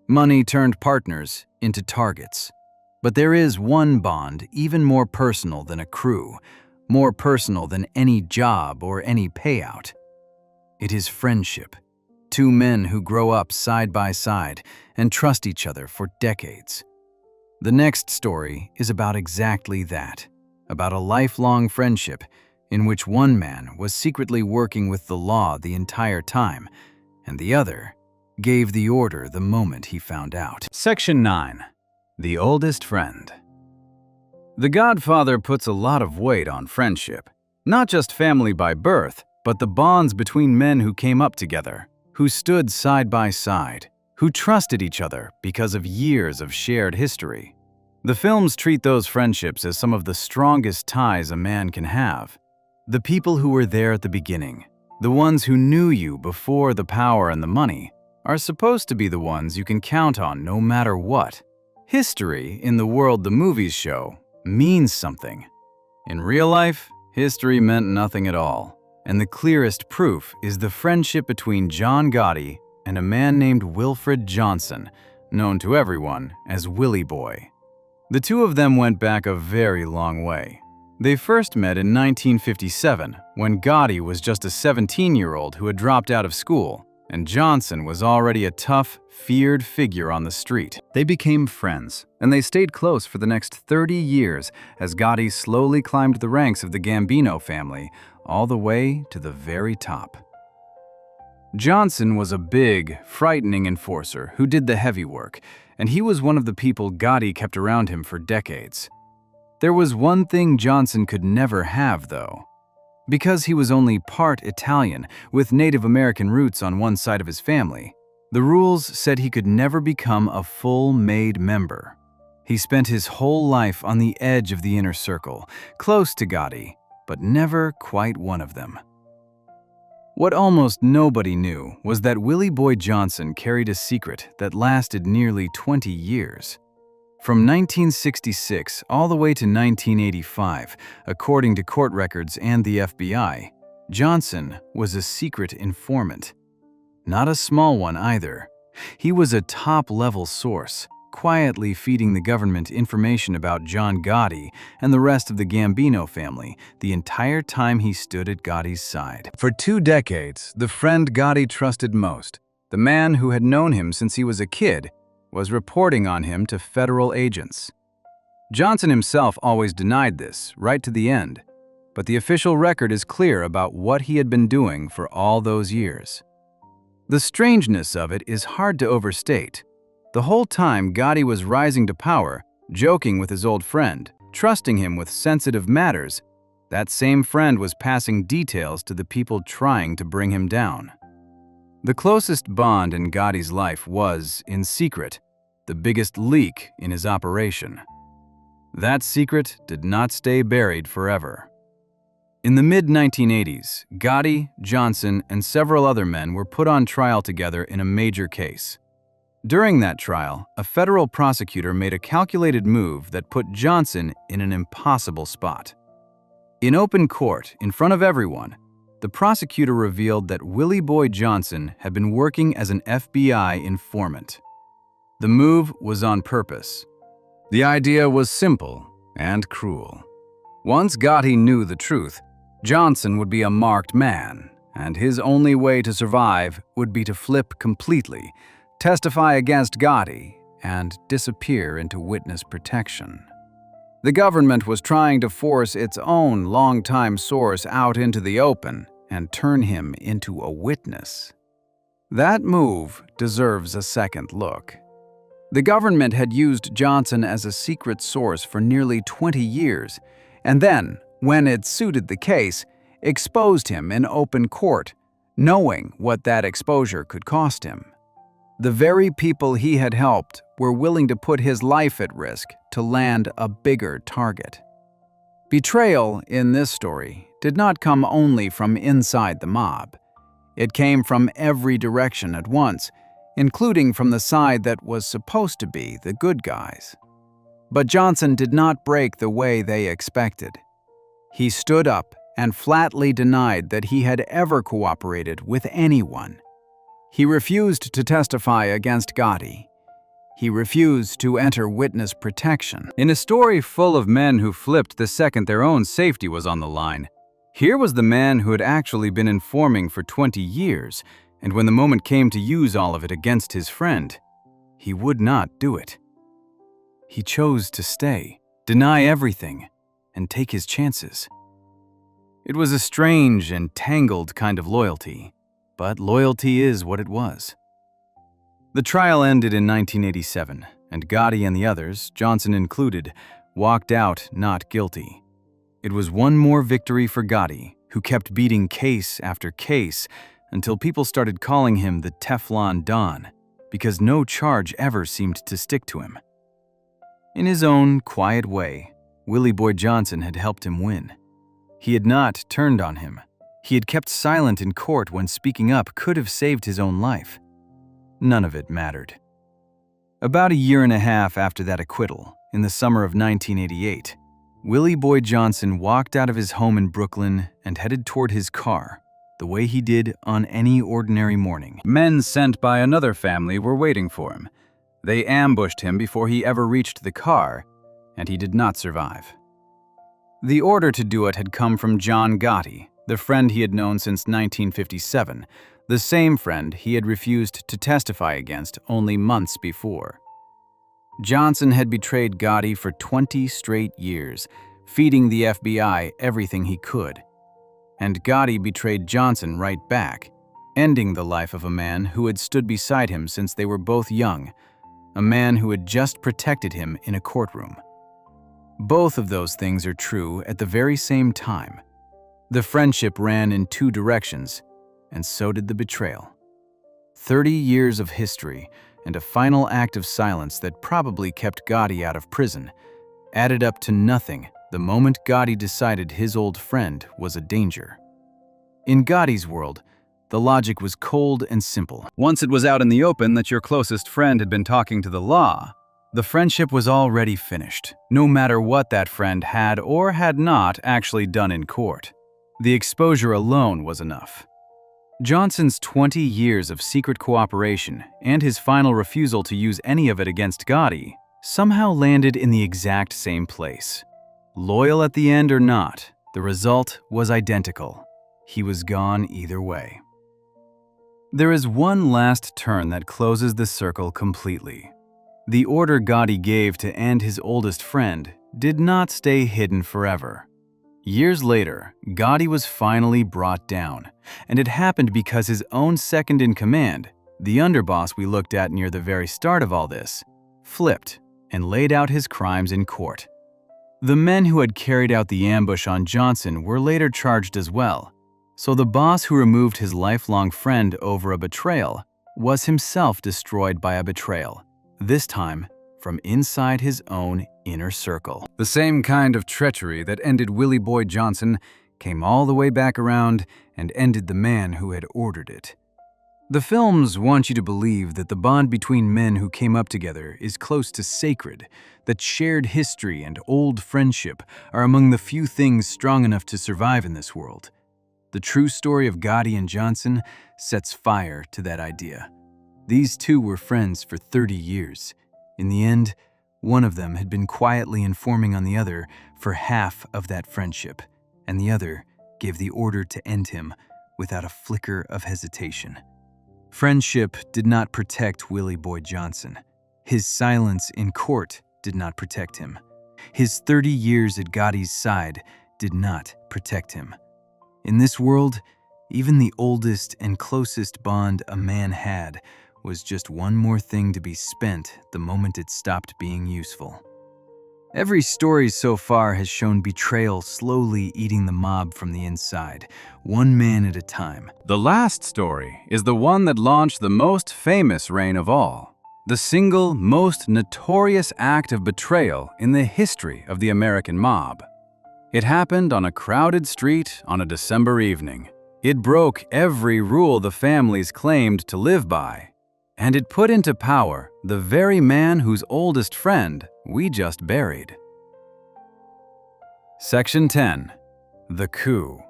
Money turned partners into targets. But there is one bond even more personal than a crew, more personal than any job or any payout. It is friendship. Two men who grow up side by side and trust each other for decades. The next story is about exactly that, about a lifelong friendship in which one man was secretly working with the law the entire time, and the other gave the order the moment he found out. Section 9. The Oldest Friend. The Godfather puts a lot of weight on friendship, not just family by birth, but the bonds between men who came up together, who stood side by side, who trusted each other because of years of shared history. The films treat those friendships as some of the strongest ties a man can have. The people who were there at the beginning, the ones who knew you before the power and the money, are supposed to be the ones you can count on no matter what. History, in the world the movies show, means something. In real life, history meant nothing at all, and the clearest proof is the friendship between John Gotti and a man named Wilfred Johnson, known to everyone as Willie Boy. The two of them went back a very long way. They first met in 1957, when Gotti was just a 17-year-old who had dropped out of school, and Johnson was already a tough, feared figure on the street. They became friends, and they stayed close for the next 30 years as Gotti slowly climbed the ranks of the Gambino family, all the way to the very top. Johnson was a big, frightening enforcer who did the heavy work, and he was one of the people Gotti kept around him for decades. There was one thing Johnson could never have, though. Because he was only part Italian, with Native American roots on one side of his family, the rules said he could never become a full-made member. He spent his whole life on the edge of the inner circle, close to Gotti, but never quite one of them. What almost nobody knew was that Willie Boy Johnson carried a secret that lasted nearly 20 years. From 1966 all the way to 1985, according to court records and the FBI, Johnson was a secret informant. Not a small one either. He was a top-level source, quietly feeding the government information about John Gotti and the rest of the Gambino family the entire time he stood at Gotti's side. For 2 decades, the friend Gotti trusted most, the man who had known him since he was a kid, was reporting on him to federal agents. Johnson himself always denied this, right to the end, but the official record is clear about what he had been doing for all those years. The strangeness of it is hard to overstate. The whole time Gotti was rising to power, joking with his old friend, trusting him with sensitive matters, that same friend was passing details to the people trying to bring him down. The closest bond in Gotti's life was, in secret, the biggest leak in his operation. That secret did not stay buried forever. In the mid-1980s, Gotti, Johnson, and several other men were put on trial together in a major case. During that trial, a federal prosecutor made a calculated move that put Johnson in an impossible spot. In open court, in front of everyone, the prosecutor revealed that Willie Boy Johnson had been working as an FBI informant. The move was on purpose. The idea was simple and cruel. Once Gotti knew the truth, Johnson would be a marked man, and his only way to survive would be to flip completely, testify against Gotti, and disappear into witness protection. The government was trying to force its own longtime source out into the open and turn him into a witness. That move deserves a second look. The government had used Johnson as a secret source for nearly 20 years, and then, when it suited the case, exposed him in open court, knowing what that exposure could cost him. The very people he had helped were willing to put his life at risk to land a bigger target. Betrayal in this story did not come only from inside the mob. It came from every direction at once, including from the side that was supposed to be the good guys. But Johnson did not break the way they expected. He stood up and flatly denied that he had ever cooperated with anyone. He refused to testify against Gotti. He refused to enter witness protection. In a story full of men who flipped the second their own safety was on the line, here was the man who had actually been informing for 20 years, and when the moment came to use all of it against his friend, he would not do it. He chose to stay, deny everything, and take his chances. It was a strange and tangled kind of loyalty, but loyalty is what it was. The trial ended in 1987, and Gotti and the others, Johnson included, walked out not guilty. It was one more victory for Gotti, who kept beating case after case until people started calling him the Teflon Don, because no charge ever seemed to stick to him. In his own quiet way, Willie Boy Johnson had helped him win. He had not turned on him. He had kept silent in court when speaking up could have saved his own life. None of it mattered. About a year and a half after that acquittal, in the summer of 1988, Willie Boy Johnson walked out of his home in Brooklyn and headed toward his car, the way he did on any ordinary morning. Men sent by another family were waiting for him. They ambushed him before he ever reached the car, and he did not survive. The order to do it had come from John Gotti, the friend he had known since 1957, the same friend he had refused to testify against only months before. Johnson had betrayed Gotti for 20 straight years, feeding the FBI everything he could. And Gotti betrayed Johnson right back, ending the life of a man who had stood beside him since they were both young, a man who had just protected him in a courtroom. Both of those things are true at the very same time. The friendship ran in two directions, and so did the betrayal. 30 years of history and a final act of silence that probably kept Gotti out of prison added up to nothing the moment Gotti decided his old friend was a danger. In Gotti's world, the logic was cold and simple. Once it was out in the open that your closest friend had been talking to the law, the friendship was already finished, no matter what that friend had or had not actually done in court. The exposure alone was enough. Johnson's 20 years of secret cooperation and his final refusal to use any of it against Gotti somehow landed in the exact same place. Loyal at the end or not, the result was identical. He was gone either way. There is one last turn that closes the circle completely. The order Gotti gave to end his oldest friend did not stay hidden forever. Years later, Gotti was finally brought down, and it happened because his own second-in-command, the underboss we looked at near the very start of all this, flipped and laid out his crimes in court. The men who had carried out the ambush on Johnson were later charged as well, so the boss who removed his lifelong friend over a betrayal was himself destroyed by a betrayal, this time from inside his own inner circle. The same kind of treachery that ended Willie Boy Johnson came all the way back around and ended the man who had ordered it. The films want you to believe that the bond between men who came up together is close to sacred, that shared history and old friendship are among the few things strong enough to survive in this world. The true story of Gotti and Johnson sets fire to that idea. These two were friends for 30 years. In the end, one of them had been quietly informing on the other for half of that friendship, and the other gave the order to end him without a flicker of hesitation. Friendship did not protect Willie Boy Johnson. His silence in court did not protect him. His 30 years at Gotti's side did not protect him. In this world, even the oldest and closest bond a man had was just one more thing to be spent the moment it stopped being useful. Every story so far has shown betrayal slowly eating the mob from the inside, one man at a time. The last story is the one that launched the most famous reign of all, the single most notorious act of betrayal in the history of the American mob. It happened on a crowded street on a December evening. It broke every rule the families claimed to live by, and it put into power the very man whose oldest friend we just buried. Section 10. The Coup.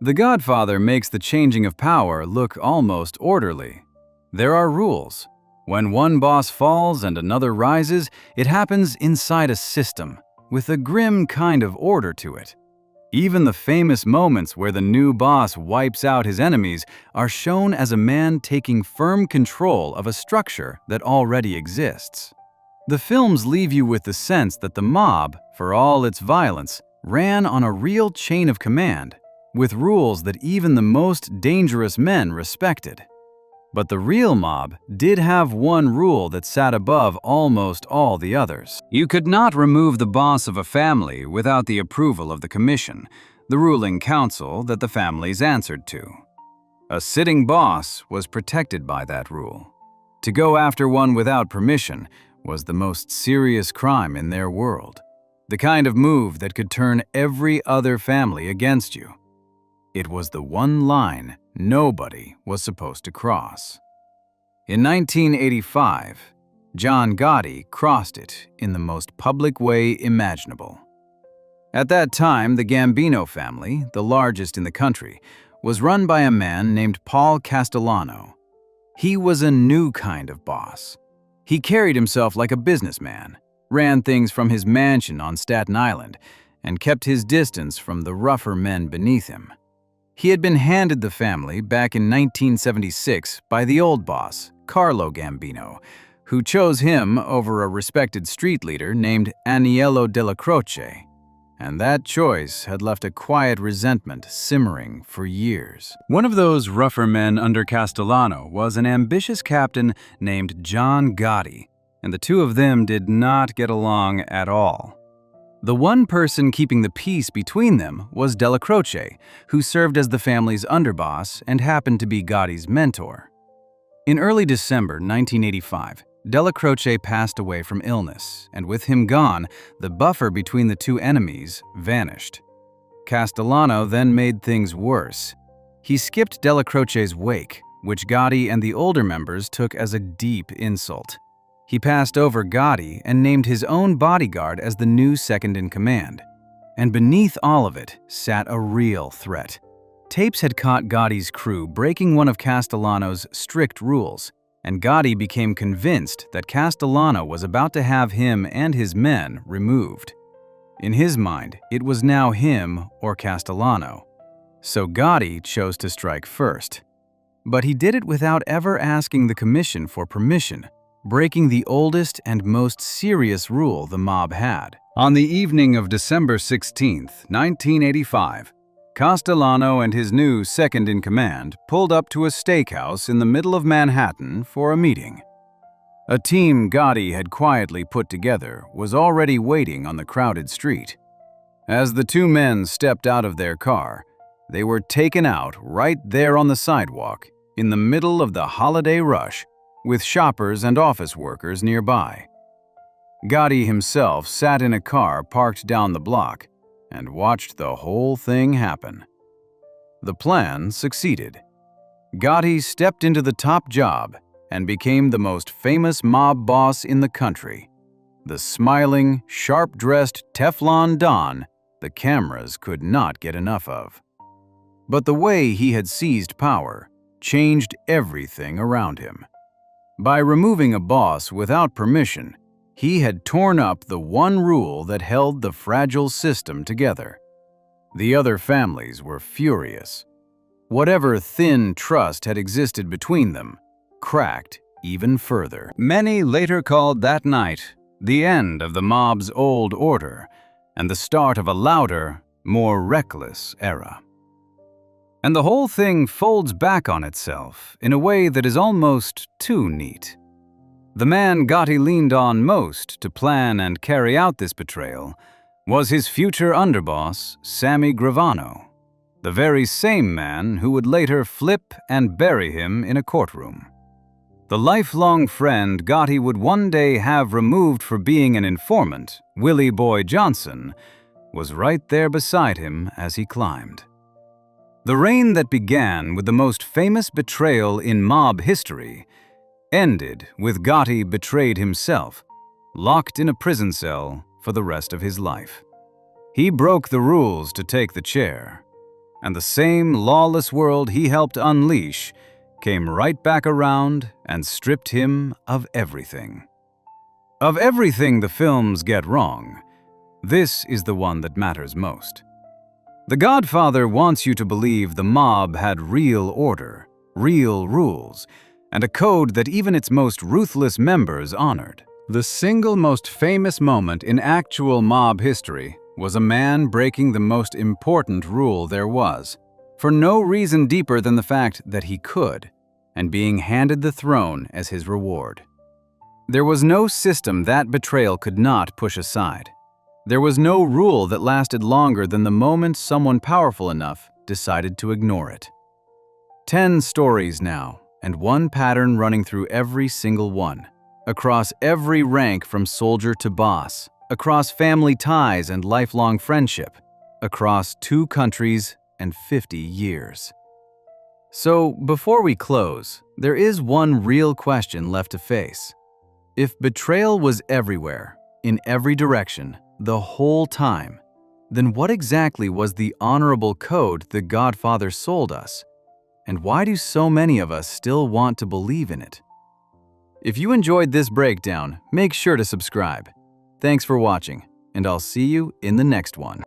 The Godfather makes the changing of power look almost orderly. There are rules. When one boss falls and another rises, it happens inside a system, with a grim kind of order to it. Even the famous moments where the new boss wipes out his enemies are shown as a man taking firm control of a structure that already exists. The films leave you with the sense that the mob, for all its violence, ran on a real chain of command, with rules that even the most dangerous men respected. But the real mob did have one rule that sat above almost all the others. You could not remove the boss of a family without the approval of the commission, the ruling council that the families answered to. A sitting boss was protected by that rule. To go after one without permission was the most serious crime in their world, the kind of move that could turn every other family against you. It was the one line nobody was supposed to cross. In 1985, John Gotti crossed it in the most public way imaginable. At that time, the Gambino family, the largest in the country, was run by a man named Paul Castellano. He was a new kind of boss. He carried himself like a businessman, ran things from his mansion on Staten Island, and kept his distance from the rougher men beneath him. He had been handed the family back in 1976 by the old boss, Carlo Gambino, who chose him over a respected street leader named Aniello della Croce, and that choice had left a quiet resentment simmering for years. One of those rougher men under Castellano was an ambitious captain named John Gotti, and the two of them did not get along at all. The one person keeping the peace between them was Della Croce, who served as the family's underboss and happened to be Gotti's mentor. In early December 1985, Della Croce passed away from illness, and with him gone, the buffer between the two enemies vanished. Castellano then made things worse. He skipped Della Croce's wake, which Gotti and the older members took as a deep insult. He passed over Gotti and named his own bodyguard as the new second-in-command. And beneath all of it sat a real threat. Tapes had caught Gotti's crew breaking one of Castellano's strict rules, and Gotti became convinced that Castellano was about to have him and his men removed. In his mind, it was now him or Castellano. So Gotti chose to strike first. But he did it without ever asking the commission for permission, breaking the oldest and most serious rule the mob had. On the evening of December 16, 1985, Castellano and his new second-in-command pulled up to a steakhouse in the middle of Manhattan for a meeting. A team Gotti had quietly put together was already waiting on the crowded street. As the two men stepped out of their car, they were taken out right there on the sidewalk, in the middle of the holiday rush, with shoppers and office workers nearby. Gotti himself sat in a car parked down the block and watched the whole thing happen. The plan succeeded. Gotti stepped into the top job and became the most famous mob boss in the country, the smiling, sharp-dressed Teflon Don the cameras could not get enough of. But the way he had seized power changed everything around him. By removing a boss without permission, he had torn up the one rule that held the fragile system together. The other families were furious. Whatever thin trust had existed between them cracked even further. Many later called that night the end of the mob's old order and the start of a louder, more reckless era. And the whole thing folds back on itself in a way that is almost too neat. The man Gotti leaned on most to plan and carry out this betrayal was his future underboss, Sammy Gravano, the very same man who would later flip and bury him in a courtroom. The lifelong friend Gotti would one day have removed for being an informant, Willie Boy Johnson, was right there beside him as he climbed. The reign that began with the most famous betrayal in mob history ended with Gotti betrayed himself, locked in a prison cell for the rest of his life. He broke the rules to take the chair, and the same lawless world he helped unleash came right back around and stripped him of everything. Of everything the films get wrong, this is the one that matters most. The Godfather wants you to believe the mob had real order, real rules, and a code that even its most ruthless members honored. The single most famous moment in actual mob history was a man breaking the most important rule there was, for no reason deeper than the fact that he could, and being handed the throne as his reward. There was no system that betrayal could not push aside. There was no rule that lasted longer than the moment someone powerful enough decided to ignore it. 10 stories now, and one pattern running through every single one, across every rank from soldier to boss, across family ties and lifelong friendship, across 2 countries and 50 years. So, before we close, there is one real question left to face. If betrayal was everywhere, in every direction, the whole time, then what exactly was the honorable code the Godfather sold us? And why do so many of us still want to believe in it? If you enjoyed this breakdown, make sure to subscribe. Thanks for watching, and I'll see you in the next one.